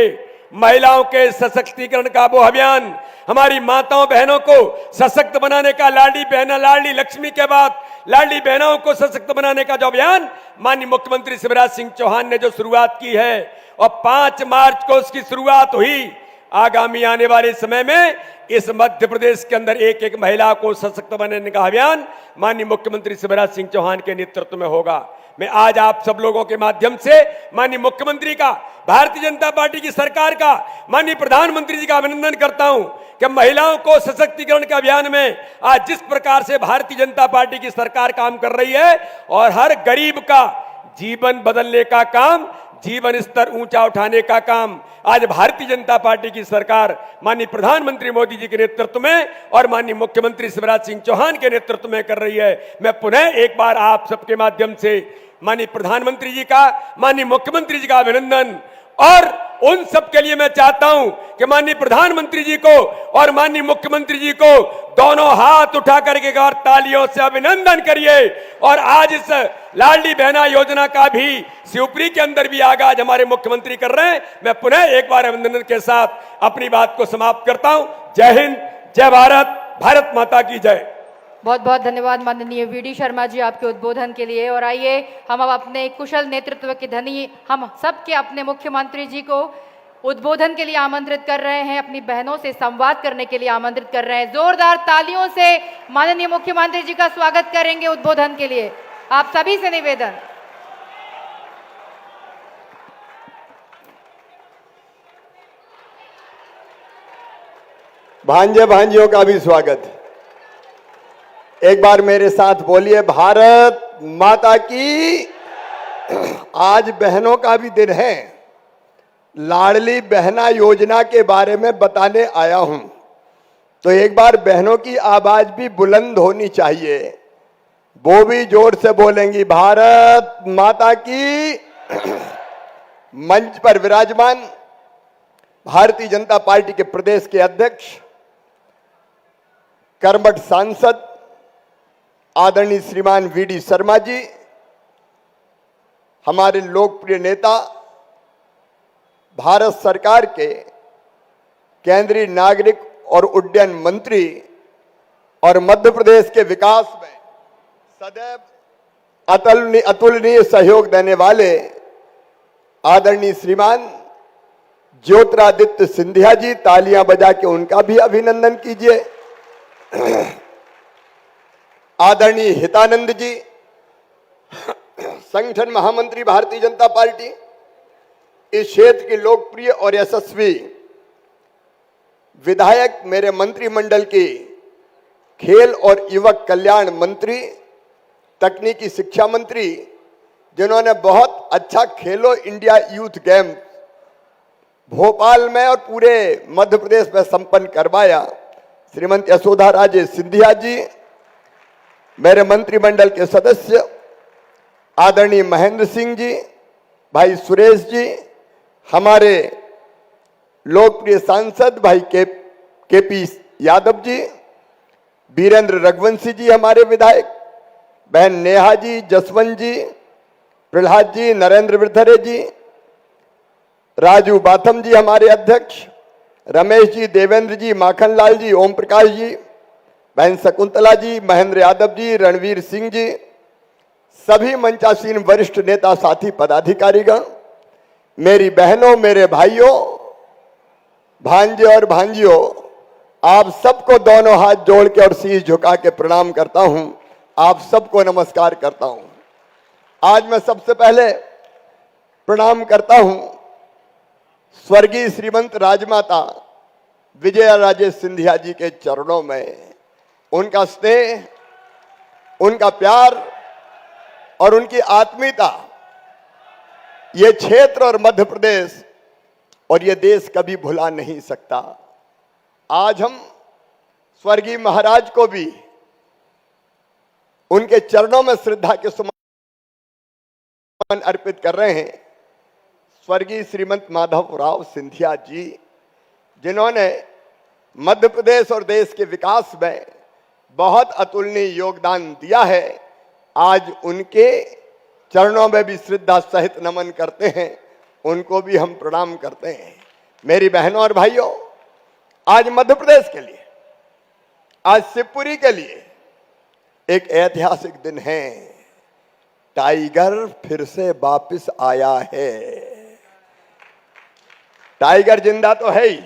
महिलाओं के सशक्तिकरण का वो अभियान, हमारी माताओं बहनों को सशक्त बनाने का, लाडली बहना, लाडली लक्ष्मी के बाद लाडली बहनों को सशक्त बनाने का जो अभियान माननीय मुख्यमंत्री शिवराज सिंह चौहान ने जो शुरुआत की है और 5 मार्च को उसकी शुरुआत हुई। आगामी आने वाले समय में इस मध्य प्रदेश के अंदर एक एक महिला को सशक्त बनाने का अभियान माननीय मुख्यमंत्री शिवराज सिंह चौहान के नेतृत्व में होगा। मैं आज आप सब लोगों के माध्यम से माननीय मुख्यमंत्री का, भारतीय जनता पार्टी की सरकार का, माननीय प्रधानमंत्री जी का अभिनंदन करता हूं कि महिलाओं को सशक्तिकरण के अभियान में आज जिस प्रकार से भारतीय जनता पार्टी की सरकार काम कर रही है और हर गरीब का जीवन बदलने का काम, जीवन स्तर ऊंचा उठाने का काम आज भारतीय जनता पार्टी की सरकार माननीय प्रधानमंत्री मोदी जी के नेतृत्व में और माननीय मुख्यमंत्री शिवराज सिंह चौहान के नेतृत्व में कर रही है। मैं पुनः एक बार आप सबके माध्यम से माननीय प्रधानमंत्री जी का, माननीय मुख्यमंत्री जी का अभिनंदन, और उन सब के लिए मैं चाहता हूं कि माननीय प्रधानमंत्री जी को और माननीय मुख्यमंत्री जी को दोनों हाथ उठा करके और तालियों से अभिनंदन करिए। और आज इस लाडली बहना योजना का भी शिवपुरी के अंदर भी आगाज हमारे मुख्यमंत्री कर रहे हैं। मैं पुनः एक बार अभिनंदन के साथ अपनी बात को समाप्त करता हूं। जय हिंद, जय भारत, भारत माता की जय। बहुत बहुत धन्यवाद माननीय वीडी शर्मा जी आपके उद्बोधन के लिए। और आइए हम अब अपने कुशल नेतृत्व के धनी हम सबके अपने मुख्यमंत्री जी को उद्बोधन के लिए आमंत्रित कर रहे हैं, अपनी बहनों से संवाद करने के लिए आमंत्रित कर रहे हैं। जोरदार तालियों से माननीय मुख्यमंत्री जी का स्वागत करेंगे उद्बोधन के लिए। आप सभी से निवेदन। भांजे भांजियों का भी स्वागत। एक बार मेरे साथ बोलिए, भारत माता की। आज बहनों का भी दिन है लाडली बहना योजना के बारे में बताने आया हूं। तो एक बार बहनों की आवाज भी बुलंद होनी चाहिए, वो भी जोर से बोलेंगी भारत माता की। मंच पर विराजमान भारतीय जनता पार्टी के प्रदेश के अध्यक्ष, कर्मठ सांसद आदरणीय श्रीमान वीडी शर्मा जी, हमारे लोकप्रिय नेता, भारत सरकार के केंद्रीय नागरिक और उड्डयन मंत्री और मध्य प्रदेश के विकास में सदैव अतुलनीय सहयोग देने वाले आदरणीय श्रीमान ज्योतिरादित्य सिंधिया जी, तालियां बजा के उनका भी अभिनंदन कीजिए। आदरणीय हितानंद जी, संगठन महामंत्री भारतीय जनता पार्टी, इस क्षेत्र के लोकप्रिय और यशस्वी विधायक, मेरे मंत्रिमंडल की खेल और युवक कल्याण मंत्री, तकनीकी शिक्षा मंत्री, जिन्होंने बहुत अच्छा खेलो इंडिया यूथ गेम भोपाल में और पूरे मध्य प्रदेश में संपन्न करवाया, श्रीमती यशोधा राजे सिंधिया जी, मेरे मंत्रिमंडल के सदस्य आदरणीय महेंद्र सिंह जी, भाई सुरेश जी, हमारे लोकप्रिय सांसद भाई केपी यादव जी, वीरेंद्र रघुवंशी जी हमारे विधायक, बहन नेहा जी, जसवंत जी, प्रहलाद जी, नरेंद्र वृद्धरे जी, राजू बाथम जी हमारे अध्यक्ष, रमेश जी, देवेंद्र जी, माखनलाल जी, ओम प्रकाश जी, बहन शकुंतला जी, महेंद्र यादव जी, रणवीर सिंह जी, सभी मंचासीन वरिष्ठ नेता, साथी, पदाधिकारीगण, मेरी बहनों, मेरे भाइयों, भांजे और भांजियों, आप सबको दोनों हाथ जोड़ के और शीश झुका के प्रणाम करता हूं। आप सबको नमस्कार करता हूं। आज मैं सबसे पहले प्रणाम करता हूं स्वर्गीय श्रीमंत राजमाता विजया राजे सिंधिया जी के चरणों में। उनका स्नेह, उनका प्यार और उनकी आत्मीयता ये क्षेत्र और मध्य प्रदेश और ये देश कभी भुला नहीं सकता। आज हम स्वर्गीय महाराज को भी उनके चरणों में श्रद्धा के सुमन अर्पित कर रहे हैं। स्वर्गीय श्रीमंत माधवराव सिंधिया जी, जिन्होंने मध्य प्रदेश और देश के विकास में बहुत अतुलनीय योगदान दिया है, आज उनके चरणों में भी श्रद्धा सहित नमन करते हैं। उनको भी हम प्रणाम करते हैं। मेरी बहनों और भाइयों, आज मध्य प्रदेश के लिए, आज शिवपुरी के लिए एक ऐतिहासिक दिन है। टाइगर फिर से वापस आया है। टाइगर जिंदा तो है ही,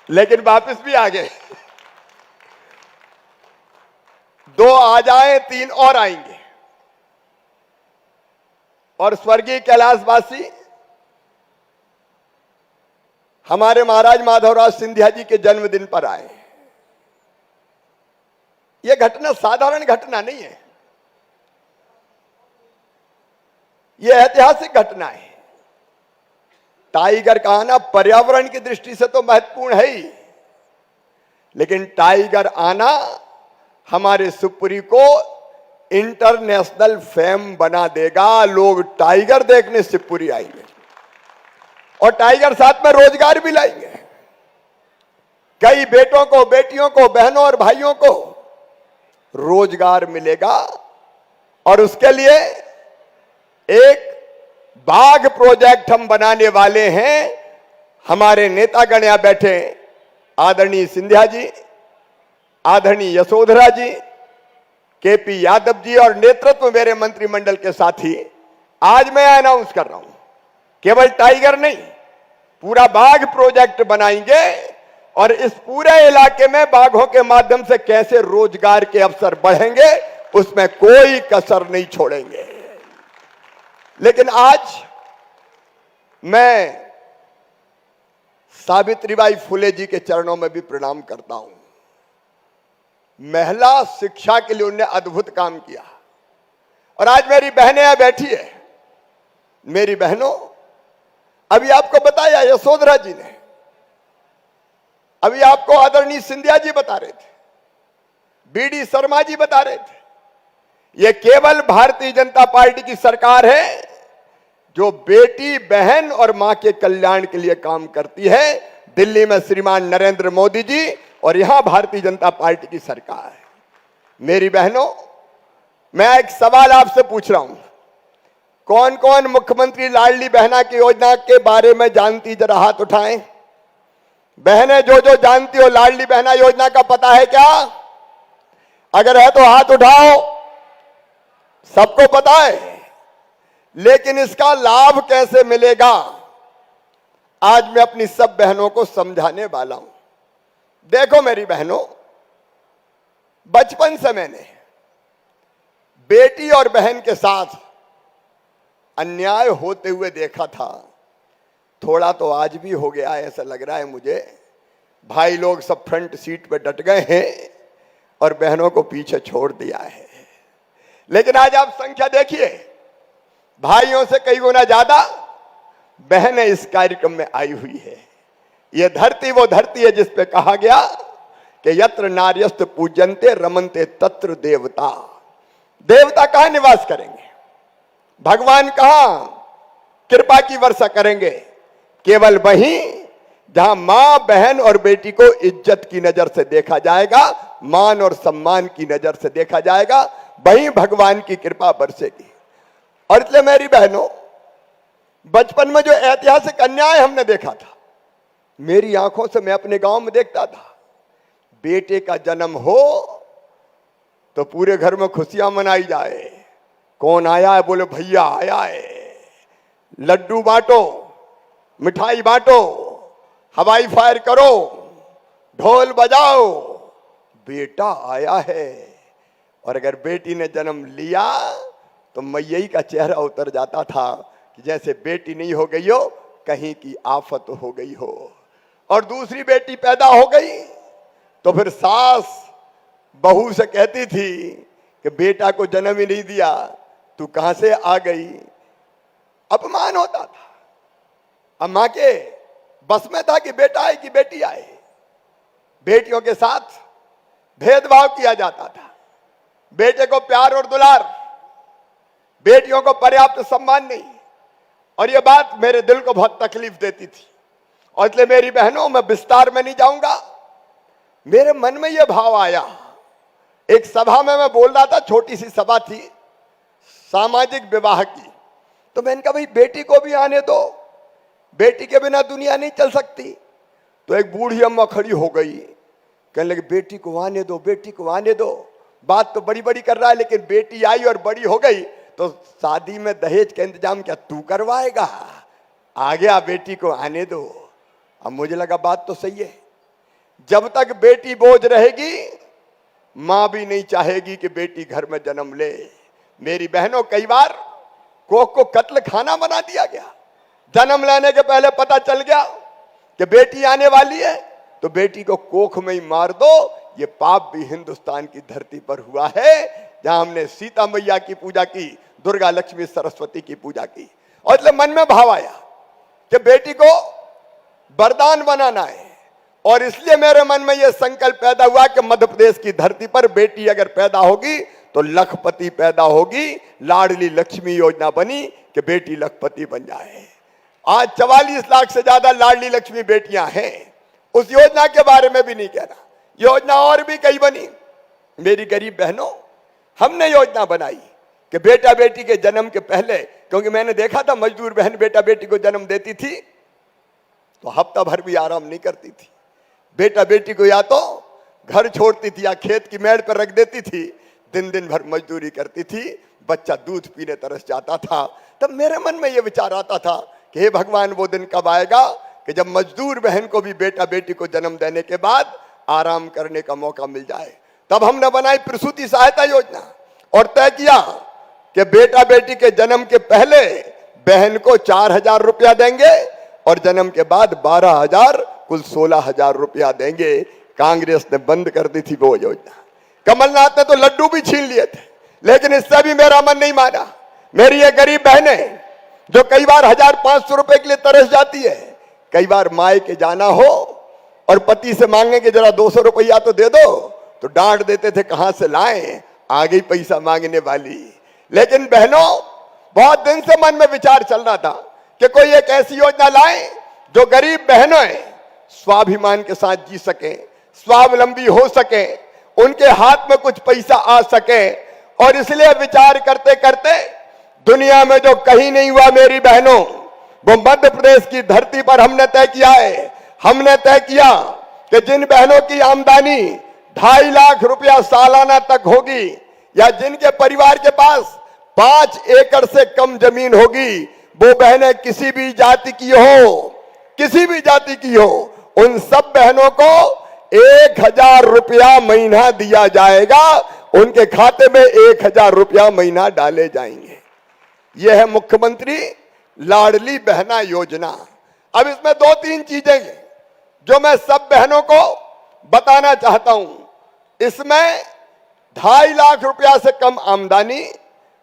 लेकिन वापस भी आ गए। 2 आ जाए, 3 और आएंगे। और स्वर्गीय कैलाशवासी हमारे महाराज माधवराव सिंधिया जी के जन्मदिन पर आए। यह घटना साधारण घटना नहीं है, यह ऐतिहासिक घटना है। टाइगर का आना पर्यावरण की दृष्टि से तो महत्वपूर्ण है ही, लेकिन टाइगर आना हमारे शिवपुरी को इंटरनेशनल फेम बना देगा। लोग टाइगर देखने शिवपुरी आएंगे और टाइगर साथ में रोजगार भी लाएंगे। कई बेटों को, बेटियों को, बहनों और भाइयों को रोजगार मिलेगा। और उसके लिए एक बाघ प्रोजेक्ट हम बनाने वाले हैं। हमारे नेतागण यहां बैठे, आदरणीय सिंधिया जी, आदरणीय यशोधरा जी, केपी यादव जी और नेतृत्व मेरे मंत्रिमंडल के साथी, आज मैं अनाउंस कर रहा हूं, केवल टाइगर नहीं, पूरा बाघ प्रोजेक्ट बनाएंगे और इस पूरे इलाके में बाघों के माध्यम से कैसे रोजगार के अवसर बढ़ेंगे, उसमें कोई कसर नहीं छोड़ेंगे। लेकिन आज मैं सावित्रीबाई फुले जी के चरणों में भी प्रणाम करता हूं। महिला शिक्षा के लिए उन्होंने अद्भुत काम किया। और आज मेरी बहनें यहां बैठी है। मेरी बहनों, अभी आपको बताया यशोधरा जी ने, अभी आपको आदरणीय सिंधिया जी बता रहे थे, बीडी शर्मा जी बता रहे थे। यह केवल भारतीय जनता पार्टी की सरकार है जो बेटी, बहन और मां के कल्याण के लिए काम करती है। दिल्ली में श्रीमान नरेंद्र मोदी जी और यहां भारतीय जनता पार्टी की सरकार है। मेरी बहनों, मैं एक सवाल आपसे पूछ रहा हूं, कौन कौन मुख्यमंत्री लाडली बहना की योजना के बारे में जानती, जरा हाथ उठाएं। बहनें जो जो जानती हो लाडली बहना योजना का पता है क्या? अगर है तो हाथ उठाओ। सबको पता है, लेकिन इसका लाभ कैसे मिलेगा आज मैं अपनी सब बहनों को समझाने वाला हूं। देखो मेरी बहनों, बचपन से मैंने बेटी और बहन के साथ अन्याय होते हुए देखा था। थोड़ा तो आज भी हो गया है, ऐसा लग रहा है मुझे। भाई लोग सब फ्रंट सीट पे डट गए हैं और बहनों को पीछे छोड़ दिया है। लेकिन आज आप संख्या देखिए, भाइयों से कई गुना ज्यादा बहनें इस कार्यक्रम में आई हुई है। यह धरती वो धरती है जिस पे कहा गया कि यत्र नार्यस्त पूजन्ते रमन्ते तत्र देवता। देवता कहां निवास करेंगे? भगवान कहां कृपा की वर्षा करेंगे? केवल वहीं जहां मां, बहन और बेटी को इज्जत की नजर से देखा जाएगा, मान और सम्मान की नजर से देखा जाएगा, वहीं भगवान की कृपा बरसेगी। और इसलिए मेरी बहनों, बचपन में जो ऐतिहासिक अन्याय हमने देखा था, मेरी आंखों से मैं अपने गांव में देखता था। बेटे का जन्म हो तो पूरे घर में खुशियां मनाई जाए। कौन आया है? बोले भैया आया है। लड्डू बांटो, मिठाई बांटो, हवाई फायर करो, ढोल बजाओ, बेटा आया है। और अगर बेटी ने जन्म लिया तो मैया का चेहरा उतर जाता था कि जैसे बेटी नहीं हो गई हो, कहीं की आफत हो गई हो। और दूसरी बेटी पैदा हो गई तो फिर सास बहू से कहती थी कि बेटा को जन्म ही नहीं दिया, तू कहां से आ गई। अपमान होता था। अब मां के बस में था कि बेटा आए कि बेटी आए। बेटियों के साथ भेदभाव किया जाता था। बेटे को प्यार और दुलार, बेटियों को पर्याप्त सम्मान नहीं। और यह बात मेरे दिल को बहुत तकलीफ देती थी। और इसलिए मेरी बहनों, मैं विस्तार में नहीं जाऊंगा। मेरे मन में यह भाव आया, एक सभा में मैं बोल रहा था, छोटी सी सभा थी सामाजिक विवाह की। तो मैंने कहा भाई बेटी को भी आने दो, बेटी के बिना दुनिया नहीं चल सकती। तो एक बूढ़ी अम्मा खड़ी हो गई, कहने लगी बेटी को आने दो, बेटी को आने दो। बात तो बड़ी बड़ी कर रहा है, लेकिन बेटी आई और बड़ी हो गई तो शादी में दहेज का इंतजाम क्या तू करवाएगा? आ गया, बेटी को आने दो। अब मुझे लगा बात तो सही है। जब तक बेटी बोझ रहेगी, मां भी नहीं चाहेगी कि बेटी घर में जन्म ले। मेरी बहनों, कई बार कोख को कत्ल खाना बना दिया गया। जन्म लेने के पहले पता चल गया कि बेटी आने वाली है तो बेटी को कोख में ही मार दो। ये पाप भी हिंदुस्तान की धरती पर हुआ है, जहां हमने सीता मैया की पूजा की, दुर्गा, लक्ष्मी, सरस्वती की पूजा की। और इसलिए मन में भाव आया कि बेटी को वरदान बनाना है। और इसलिए मेरे मन में यह संकल्प पैदा हुआ कि मध्य प्रदेश की धरती पर बेटी अगर पैदा होगी तो लखपति पैदा होगी। लाडली लक्ष्मी योजना बनी कि बेटी लखपति बन जाए। आज 44 लाख से ज्यादा लाडली लक्ष्मी बेटियां हैं। उस योजना के बारे में भी नहीं कहना, योजना और भी कई बनी। मेरी गरीब बहनों, हमने योजना बनाई कि बेटा बेटी के जन्म के पहले, क्योंकि मैंने देखा था मजदूर बहन बेटा बेटी को जन्म देती थी तो हफ्ता भर भी आराम नहीं करती थी। बेटा बेटी को या तो घर छोड़ती थी या खेत की मेड़ पर रख देती थी, दिन दिन भर मजदूरी करती थी, बच्चा दूध पीने तरस जाता था। तब मेरे मन में यह विचार आता था कि हे भगवान, वो दिन कब आएगा कि जब मजदूर बहन को भी बेटा बेटी को जन्म देने के बाद आराम करने का मौका मिल जाए। तब हमने बनाई प्रसूति सहायता योजना और तय किया कि बेटा बेटी के जन्म के पहले बहन को 4,000 रुपया देंगे और जन्म के बाद 12,000, कुल 16,000 रुपया देंगे। कांग्रेस ने बंद कर दी थी वो योजना। कमलनाथ ने तो लड्डू भी छीन लिए थे, लेकिन इससे भी मेरा मन नहीं माना। मेरी ये गरीब बहनें जो कई बार 1,500 रुपए के लिए तरस जाती है। कई बार माए के जाना हो और पति से मांगे कि जरा 200 रुपया तो दे दो, तो डांट देते थे कहां से लाएं, आ गई पैसा मांगने वाली। लेकिन बहनों, बहुत दिन से मन में विचार चल रहा था कि कोई एक ऐसी योजना लाए जो गरीब बहनों स्वाभिमान के साथ जी सके, स्वावलंबी हो सके, उनके हाथ में कुछ पैसा आ सके। और इसलिए विचार करते करते दुनिया में जो कहीं नहीं हुआ मेरी बहनों, वो मध्य प्रदेश की धरती पर हमने तय किया है। हमने तय किया कि जिन बहनों की आमदनी 2.5 लाख रुपया सालाना तक होगी, या जिनके परिवार के पास 5 एकड़ से कम जमीन होगी, वो बहनें किसी भी जाति की हो, किसी भी जाति की हो, उन सब बहनों को 1,000 रुपया महीना दिया जाएगा। उनके खाते में 1,000 रुपया महीना डाले जाएंगे। यह है मुख्यमंत्री लाडली बहना योजना। अब इसमें 2-3 चीजें हैं जो मैं सब बहनों को बताना चाहता हूं। इसमें 2.5 लाख रुपया से कम आमदनी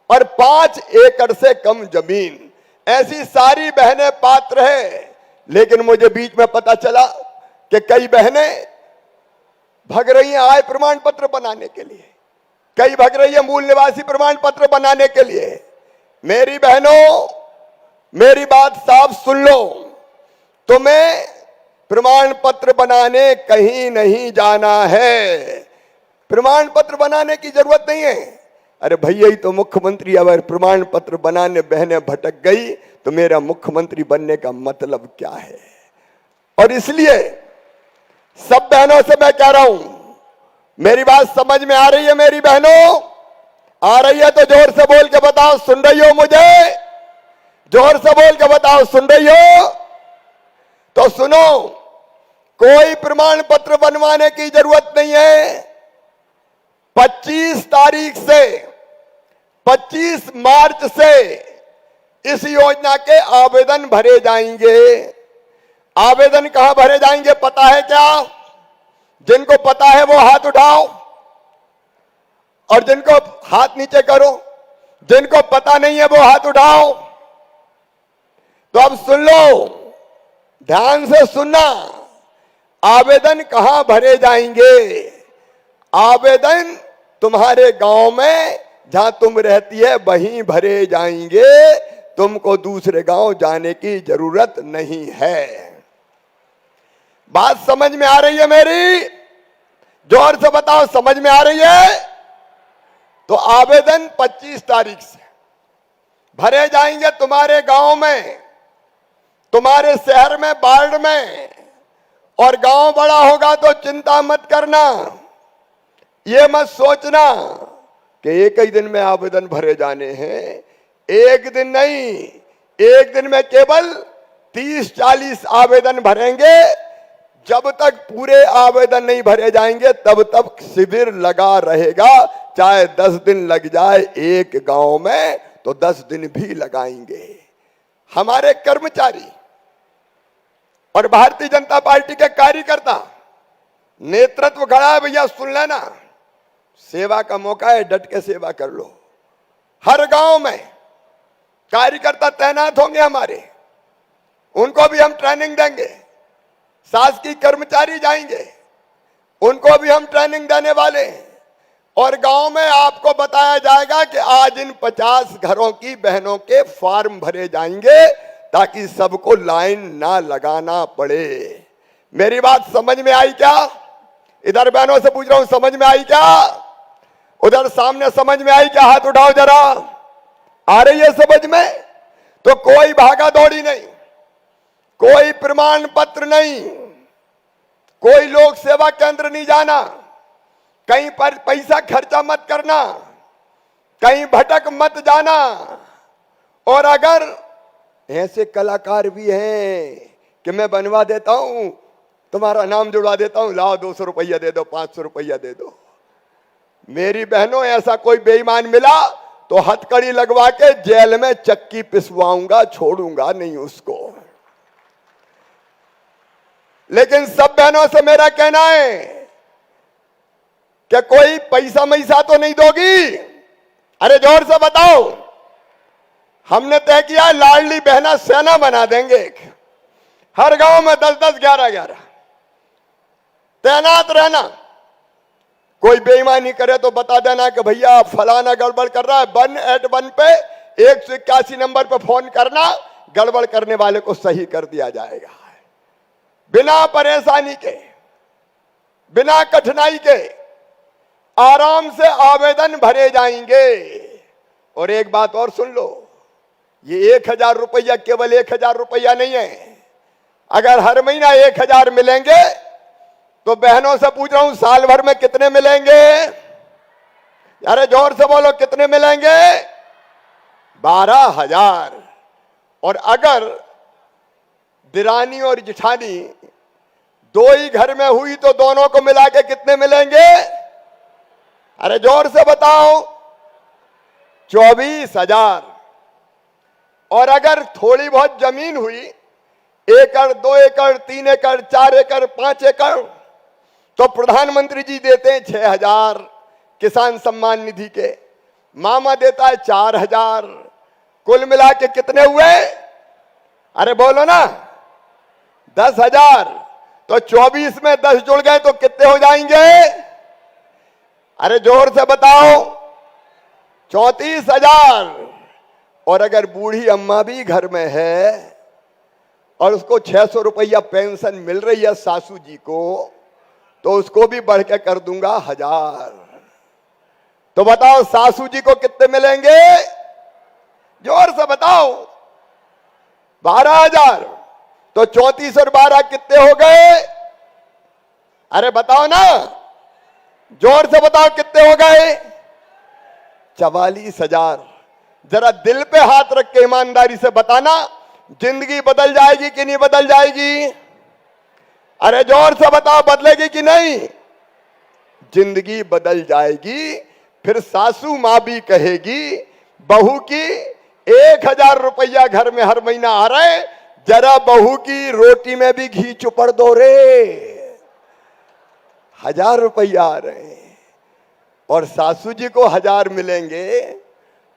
और 5 एकड़ से कम जमीन, ऐसी सारी बहनें पात्र है। लेकिन मुझे बीच में पता चला कि कई बहनें भग रही हैं आय प्रमाण पत्र बनाने के लिए, कई भग रही है मूल निवासी प्रमाण पत्र बनाने के लिए। मेरी बहनों, मेरी बात साफ सुन लो, तुम्हें प्रमाण पत्र बनाने कहीं नहीं जाना है। प्रमाण पत्र बनाने की जरूरत नहीं है। अरे भैया, ही तो मुख्यमंत्री, अगर प्रमाण पत्र बनाने बहनें भटक गई तो मेरा मुख्यमंत्री बनने का मतलब क्या है। और इसलिए सब बहनों से मैं कह रहा हूं, मेरी बात समझ में आ रही है मेरी बहनों? आ रही है तो जोर से बोल के बताओ, सुन रही हो मुझे? जोर से बोल के बताओ, सुन रही हो? तो सुनो, कोई प्रमाण पत्र बनवाने की जरूरत नहीं है। 25 तारीख से 25 मार्च से इस योजना के आवेदन भरे जाएंगे। आवेदन कहां भरे जाएंगे पता है क्या? जिनको पता है वो हाथ उठाओ, और जिनको हाथ नीचे करो। जिनको पता नहीं है वो हाथ उठाओ। तो अब सुन लो, ध्यान से सुनना। आवेदन कहां भरे जाएंगे? आवेदन तुम्हारे गांव में जहां तुम रहती है वहीं भरे जाएंगे। तुमको दूसरे गांव जाने की जरूरत नहीं है। बात समझ में आ रही है मेरी? जोर से बताओ, समझ में आ रही है? तो आवेदन 25 तारीख से भरे जाएंगे तुम्हारे गांव में, तुम्हारे शहर में, वार्ड में। और गांव बड़ा होगा तो चिंता मत करना, ये मत सोचना कि एक ही दिन में आवेदन भरे जाने हैं। एक दिन नहीं, एक दिन में केवल 30-40 आवेदन भरेंगे। जब तक पूरे आवेदन नहीं भरे जाएंगे तब तक शिविर लगा रहेगा। चाहे 10 दिन लग जाए एक गांव में तो 10 दिन भी लगाएंगे। हमारे कर्मचारी और भारतीय जनता पार्टी के कार्यकर्ता, नेतृत्व खड़ा है भैया, सुन लेना। सेवा का मौका है, डट के सेवा कर लो। हर गांव में कार्यकर्ता तैनात होंगे हमारे, उनको भी हम ट्रेनिंग देंगे। शासकीय कर्मचारी जाएंगे, उनको भी हम ट्रेनिंग देने वाले हैं। और गांव में आपको बताया जाएगा कि आज इन 50 घरों की बहनों के फॉर्म भरे जाएंगे ताकि सबको लाइन ना लगाना पड़े। मेरी बात समझ में आई क्या? इधर बहनों से पूछ रहा हूं, समझ में आई क्या? उधर सामने समझ में आई क्या? हाथ उठाओ जरा। आ रही है समझ में? तो कोई भागा दौड़ी नहीं, कोई प्रमाण पत्र नहीं, कोई लोक सेवा केंद्र नहीं जाना, कहीं पर पैसा खर्चा मत करना, कहीं भटक मत जाना। और अगर ऐसे कलाकार भी हैं कि मैं बनवा देता हूं, तुम्हारा नाम जुड़वा देता हूं, लाओ 200 रुपया दे दो, 500 रुपया दे दो। मेरी बहनों, ऐसा कोई बेईमान मिला तो हथकड़ी लगवा के जेल में चक्की पिसवाऊंगा, छोड़ूंगा नहीं उसको। लेकिन सब बहनों से मेरा कहना है कि कोई पैसा मैसा तो नहीं दोगी? अरे जोर से बताओ। हमने तय किया लाडली बहना सेना बना देंगे। हर गांव में 10-10, 11-11 तैनात रहना। कोई बेईमानी करे तो बता देना कि भैया फलाना गड़बड़ कर रहा है। 181 पे 181 नंबर पे फोन करना, गड़बड़ करने वाले को सही कर दिया जाएगा। बिना परेशानी के, बिना कठिनाई के आराम से आवेदन भरे जाएंगे। और एक बात और सुन लो, ये 1000 रुपया केवल 1000 रुपया नहीं है। अगर हर महीना 1000 मिलेंगे तो बहनों से पूछ रहा हूं साल भर में कितने मिलेंगे? अरे जोर से बोलो, कितने मिलेंगे? 12,000। और अगर दिरानी और जिठानी दो ही घर में हुई तो दोनों को मिला के कितने मिलेंगे? अरे जोर से बताओ, 24,000। और अगर थोड़ी बहुत जमीन हुई, 1 एकड़, 2 एकड़, 3 एकड़, 4 एकड़, 5 एकड़, तो प्रधानमंत्री जी देते हैं 6,000 किसान सम्मान निधि के, मामा देता है 4,000। कुल मिला के कितने हुए? अरे बोलो ना, 10,000। तो 24 में 10 जुड़ गए तो कितने हो जाएंगे? अरे जोर से बताओ, 34,000। और अगर बूढ़ी अम्मा भी घर में है और उसको 600 रुपया पेंशन मिल रही है सासू जी को, तो उसको भी बढ़ के कर दूंगा 1000। तो बताओ सासू जी को कितने मिलेंगे? जोर से बताओ। 12,000। तो 34 और 12 कितने हो गए? अरे बताओ ना, जोर से बताओ कितने हो गए? 44,000। जरा दिल पे हाथ रख के ईमानदारी से बताना, जिंदगी बदल जाएगी कि नहीं बदल जाएगी? अरे जोर से बताओ, बदलेगी कि नहीं? जिंदगी बदल जाएगी। फिर सासू मां भी कहेगी बहू की 1000 रुपया घर में हर महीना आ रहा है, जरा बहू की रोटी में भी घी चुपड़ दो रे। 1000 रुपया आ रहे हैं और सासू जी को 1000 मिलेंगे,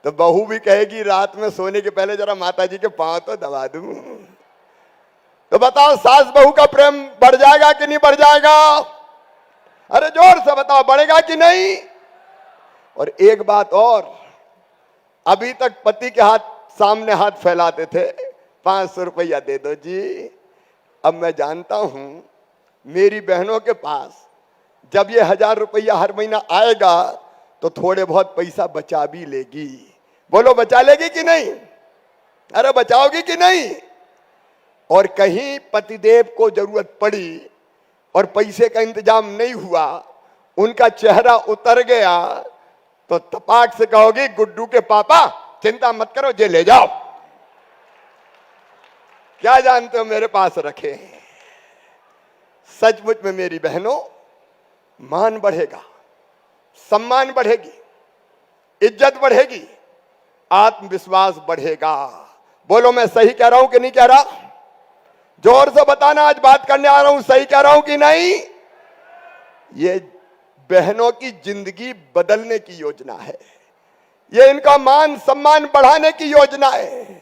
तो बहू भी कहेगी रात में सोने के पहले जरा माता जी के पांव तो दबा दूं। तो बताओ सास बहू का प्रेम बढ़ जाएगा कि नहीं बढ़ जाएगा? अरे जोर से बताओ, बढ़ेगा कि नहीं? और एक बात और, अभी तक पति के सामने हाथ फैलाते थे, 500 रुपया दे दो जी। अब मैं जानता हूं मेरी बहनों के पास जब ये 1000 रुपया हर महीना आएगा तो थोड़े बहुत पैसा बचा भी लेगी। बोलो बचा लेगी कि नहीं? अरे बचाओगी कि नहीं? और कहीं पतिदेव को जरूरत पड़ी और पैसे का इंतजाम नहीं हुआ, उनका चेहरा उतर गया, तो तपाक से कहोगी गुड्डू के पापा चिंता मत करो, जे ले जाओ। क्या जानते हो मेरे पास रखे हैं। सचमुच में मेरी बहनों, मान बढ़ेगा, सम्मान बढ़ेगी, इज्जत बढ़ेगी, आत्मविश्वास बढ़ेगा। बोलो मैं सही कह रहा हूं कि नहीं कह रहा? जोर से बताना, आज बात करने आ रहा हूं, सही कह रहा हूं कि नहीं? ये बहनों की जिंदगी बदलने की योजना है, ये इनका मान सम्मान बढ़ाने की योजना है।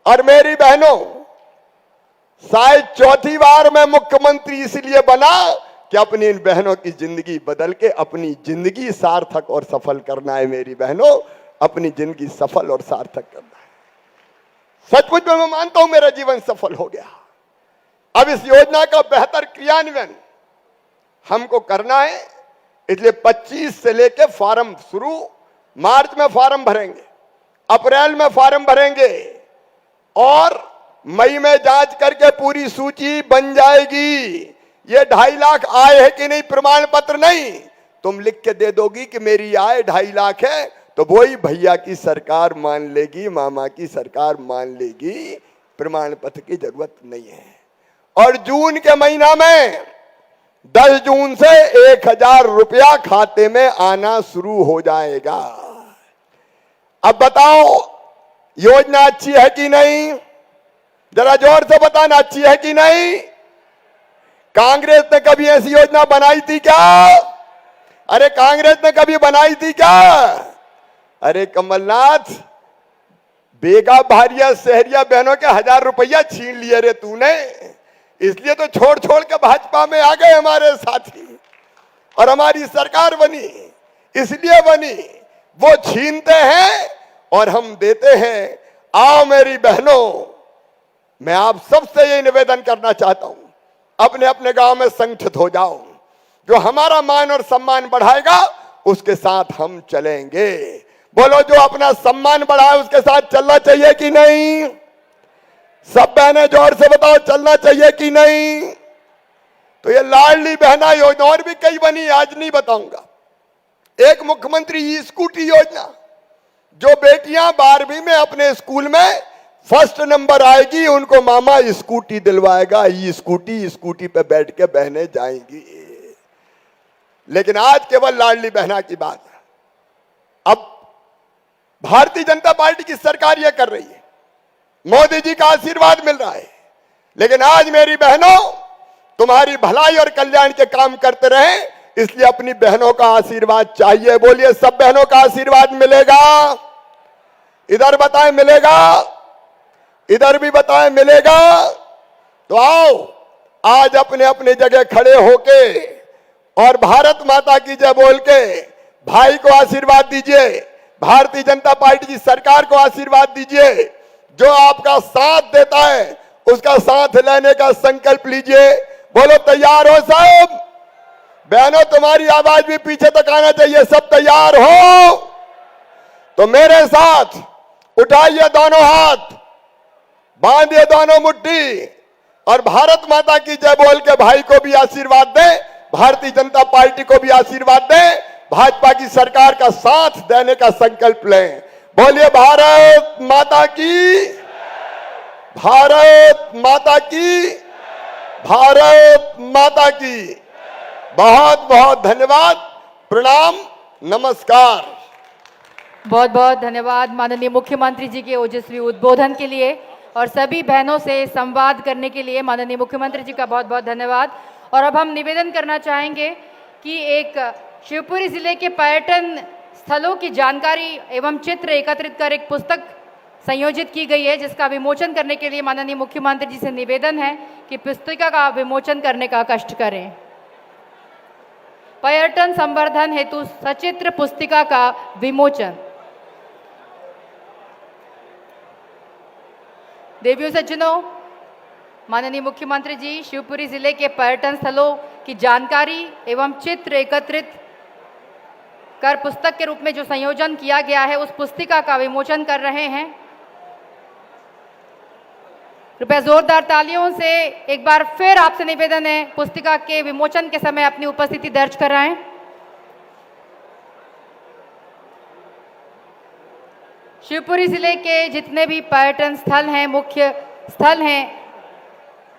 और मेरी बहनों, शायद चौथी बार मैं मुख्यमंत्री इसलिए बना कि अपनी इन बहनों की जिंदगी बदल के अपनी जिंदगी सार्थक और सफल करना है। मेरी बहनों, अपनी जिंदगी सफल और सार्थक करना है। सचमुच में मैं मानता हूं मेरा जीवन सफल हो गया। अब इस योजना का बेहतर क्रियान्वयन हमको करना है, इसलिए 25 से लेके फॉर्म शुरू। मार्च में फॉर्म भरेंगे, अप्रैल में फॉर्म भरेंगे और मई में जांच करके पूरी सूची बन जाएगी। ये 2.5 लाख आय है कि नहीं, प्रमाण पत्र नहीं, तुम लिख के दे दोगी कि मेरी आय 2.5 लाख है, तो वही भैया की सरकार मान लेगी, मामा की सरकार मान लेगी, प्रमाण पत्र की जरूरत नहीं है। और जून के महीना में 10 जून से 1000 रुपया खाते में आना शुरू हो जाएगा। अब बताओ योजना अच्छी है कि नहीं? जरा जोर से बताना, अच्छी है कि नहीं? कांग्रेस ने कभी ऐसी योजना बनाई थी क्या? अरे कांग्रेस ने कभी बनाई थी क्या? अरे कमलनाथ, बेगा भारिया शहरिया बहनों के 1000 रुपया छीन लिए रे तूने, इसलिए तो छोड़ छोड़ के भाजपा में आ गए हमारे साथी और हमारी सरकार बनी। इसलिए बनी, वो छीनते हैं और हम देते हैं। आओ मेरी बहनों, मैं आप सबसे ये निवेदन करना चाहता हूं, अपने अपने गांव में संगठित हो जाओ। जो हमारा मान और सम्मान बढ़ाएगा उसके साथ हम चलेंगे। बोलो, जो अपना सम्मान बढ़ाए उसके साथ चलना चाहिए कि नहीं? सब बहनें जोर से बताओ, चलना चाहिए कि नहीं? तो ये लाडली बहना योजना और भी कई बनी, आज नहीं बताऊंगा। एक मुख्यमंत्री ई स्कूटी योजना, जो बेटियां 12वीं में अपने स्कूल में फर्स्ट नंबर आएगी उनको मामा स्कूटी दिलवाएगा। ई स्कूटी पे बैठ के बहनें जाएंगी। लेकिन आज केवल लाडली बहना की बात है। अब भारतीय जनता पार्टी की सरकार यह कर रही है, मोदी जी का आशीर्वाद मिल रहा है। लेकिन आज मेरी बहनों, तुम्हारी भलाई और कल्याण के काम करते रहे, इसलिए अपनी बहनों का आशीर्वाद चाहिए। बोलिए, सब बहनों का आशीर्वाद मिलेगा? इधर बताएं मिलेगा, इधर भी बताएं मिलेगा। तो आओ आज अपने अपने जगह खड़े होके और भारत माता की जय बोल के भाई को आशीर्वाद दीजिए, भारतीय जनता पार्टी की सरकार को आशीर्वाद दीजिए। जो आपका साथ देता है उसका साथ लेने का संकल्प लीजिए। बोलो, तैयार हो सब? बहनों, तुम्हारी आवाज भी पीछे तक आना चाहिए। सब तैयार हो तो मेरे साथ उठाइए दोनों हाथ, बांधिए दोनों मुट्ठी और भारत माता की जय बोल के भाई को भी आशीर्वाद दें, भारतीय जनता पार्टी को भी आशीर्वाद दें, भाजपा की सरकार का साथ देने का संकल्प लें। बोलिए, भारत माता की, भारत माता की, भारत माता की। बहुत बहुत धन्यवाद, प्रणाम, नमस्कार। बहुत बहुत धन्यवाद माननीय मुख्यमंत्री जी के ओजस्वी उद्बोधन के लिए और सभी बहनों से संवाद करने के लिए माननीय मुख्यमंत्री जी का बहुत बहुत धन्यवाद। और अब हम निवेदन करना चाहेंगे कि एक शिवपुरी जिले के पर्यटन स्थलों की जानकारी एवं चित्र एकत्रित कर एक पुस्तक संयोजित की गई है, जिसका विमोचन करने के लिए माननीय मुख्यमंत्री जी से निवेदन है कि पुस्तिका का विमोचन करने का कष्ट करें। पर्यटन संवर्धन हेतु सचित्र पुस्तिका का विमोचन। देवियों सज्जनों, माननीय मुख्यमंत्री जी शिवपुरी जिले के पर्यटन स्थलों की जानकारी एवं चित्र एकत्रित कर पुस्तक के रूप में जो संयोजन किया गया है उस पुस्तिका का विमोचन कर रहे हैं। कृपया जोरदार तालियों से एक बार फिर आपसे निवेदन है, पुस्तिका के विमोचन के समय अपनी उपस्थिति दर्ज कराएं। शिवपुरी जिले के जितने भी पर्यटन स्थल हैं, मुख्य स्थल हैं,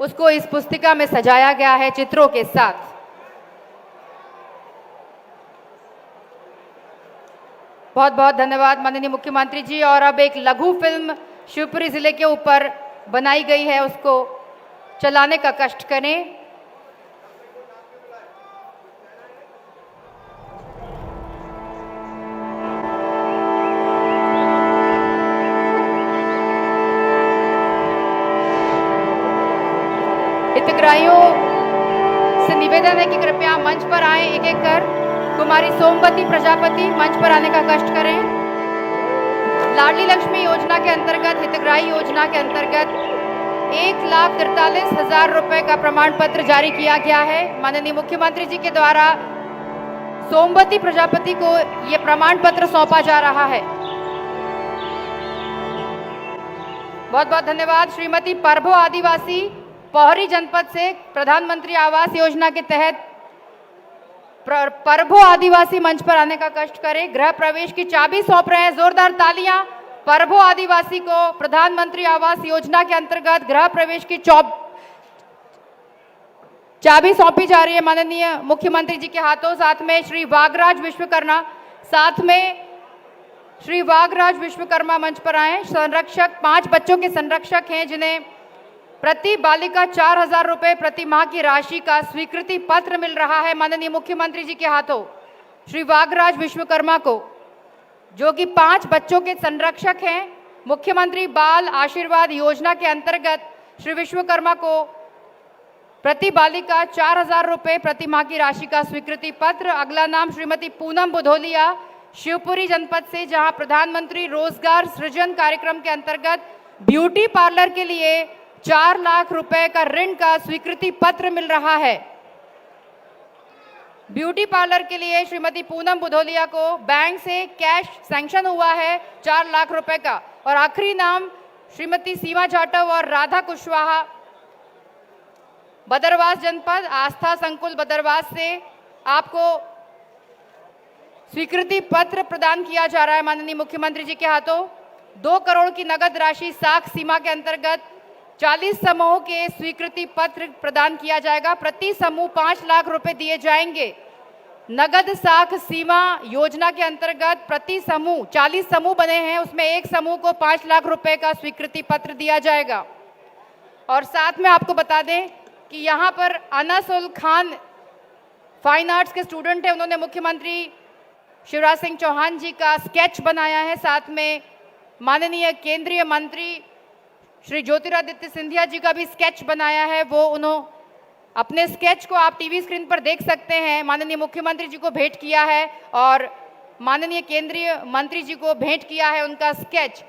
उसको इस पुस्तिका में सजाया गया है चित्रों के साथ। बहुत बहुत धन्यवाद माननीय मुख्यमंत्री जी। और अब एक लघु फिल्म शिवपुरी जिले के ऊपर बनाई गई है, उसको चलाने का कष्ट करें। हितग्राहियों से निवेदन है कि कृपया मंच पर आए एक एक कर। कुमारी सोमवती प्रजापति मंच पर आने का कष्ट करें। लाडली लक्ष्मी योजना के अंतर्गत, हितग्राही योजना के अंतर्गत 1,43,000 रुपए का प्रमाण पत्र जारी किया गया है। माननीय मुख्यमंत्री जी के द्वारा सोमवती प्रजापति को ये प्रमाण पत्र सौंपा जा रहा है। बहुत बहुत धन्यवाद। श्रीमती परभो आदिवासी पौहरी जनपद से प्रधानमंत्री आवास योजना के तहत परभो आदिवासी मंच पर आने का कष्ट करें। गृह प्रवेश की चाबी सौंप रहे हैं, जोरदार तालियां। परभो आदिवासी को प्रधानमंत्री आवास योजना के अंतर्गत गृह प्रवेश की चाबी सौंपी जा रही है माननीय मुख्यमंत्री जी के हाथों। साथ में श्री वागराज विश्वकर्मा, साथ में श्री वागराज विश्वकर्मा मंच पर आए। संरक्षक 5 बच्चों के संरक्षक हैं, जिन्हें प्रति बालिका 4,000 रुपए प्रति माह की राशि का स्वीकृति पत्र मिल रहा है माननीय मुख्यमंत्री जी के हाथों। श्री वागराज विश्वकर्मा को, जो कि 5 बच्चों के संरक्षक हैं, मुख्यमंत्री बाल आशीर्वाद योजना के अंतर्गत श्री विश्वकर्मा को प्रति बालिका 4,000 रुपये प्रति माह की राशि का स्वीकृति पत्र। अगला नाम श्रीमती पूनम बुधोलिया, शिवपुरी जनपद से, जहां प्रधानमंत्री रोजगार सृजन कार्यक्रम के अंतर्गत ब्यूटी पार्लर के लिए 4 लाख रुपए का ऋण का स्वीकृति पत्र मिल रहा है। ब्यूटी पार्लर के लिए श्रीमती पूनम बुधोलिया को बैंक से कैश सैंक्शन हुआ है 4 लाख रुपए का। और आखिरी नाम श्रीमती सीमा जाटव और राधा कुशवाहा, बदरवास जनपद, आस्था संकुल बदरवास से, आपको स्वीकृति पत्र प्रदान किया जा रहा है माननीय मुख्यमंत्री जी के हाथों। 2 करोड़ की नगद राशि साख सीमा के अंतर्गत 40 समूहों के स्वीकृति पत्र प्रदान किया जाएगा। प्रति समूह 5 लाख रुपए दिए जाएंगे। नगद साख सीमा योजना के अंतर्गत प्रति समूह 40 समूह बने हैं, उसमें एक समूह को 5 लाख रुपए का स्वीकृति पत्र दिया जाएगा। और साथ में आपको बता दें कि यहाँ पर अनस उल खान फाइन आर्ट्स के स्टूडेंट हैं, उन्होंने मुख्यमंत्री शिवराज सिंह चौहान जी का स्केच बनाया है। साथ में माननीय केंद्रीय मंत्री श्री ज्योतिरादित्य सिंधिया जी का भी स्केच बनाया है। वो उन्होंने अपने स्केच को आप टीवी स्क्रीन पर देख सकते हैं, माननीय मुख्यमंत्री जी को भेंट किया है और माननीय केंद्रीय मंत्री जी को भेंट किया है उनका स्केच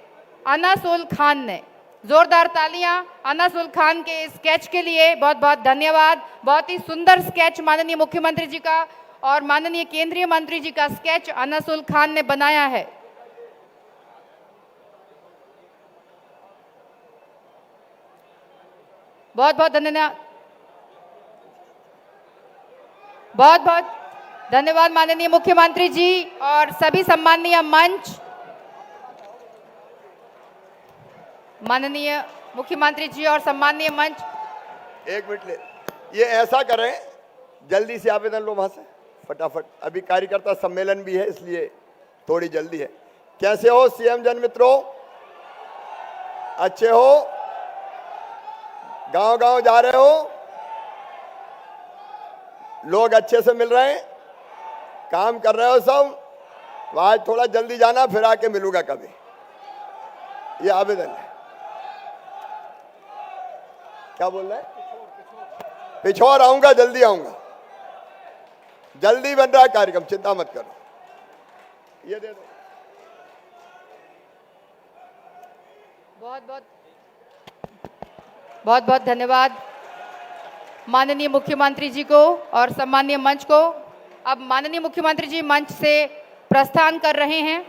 अनस उल खान ने। जोरदार तालियां अनस उल खान के स्केच के लिए। बहुत बहुत धन्यवाद। बहुत ही सुंदर स्केच माननीय मुख्यमंत्री जी का और माननीय केंद्रीय मंत्री जी का स्केच अनस उल खान ने बनाया है। बहुत बहुत धन्यवाद, बहुत बहुत धन्यवाद माननीय मुख्यमंत्री जी और सभी सम्माननीय मंच। माननीय मुख्यमंत्री जी और सम्माननीय मंच, 1 मिनट ले, ये ऐसा करें, जल्दी से आवेदन लो वहां से फटाफट। अभी कार्यकर्ता सम्मेलन भी है इसलिए थोड़ी जल्दी है। कैसे हो सीएम जन मित्रों? अच्छे हो? गांव गांव जा रहे हो? लोग अच्छे से मिल रहे हैं? काम कर रहे हो सब? तो आज थोड़ा जल्दी जाना, फिर आके मिलूंगा कभी। ये आवेदन है। क्या बोल रहे हैं? पिछोर आऊंगा, जल्दी आऊंगा, जल्दी बन रहा है कार्यक्रम, चिंता मत करो। ये दे दो। बहुत बहुत बहुत बहुत धन्यवाद माननीय मुख्यमंत्री जी को और सम्माननीय मंच को। अब माननीय मुख्यमंत्री जी मंच से प्रस्थान कर रहे हैं।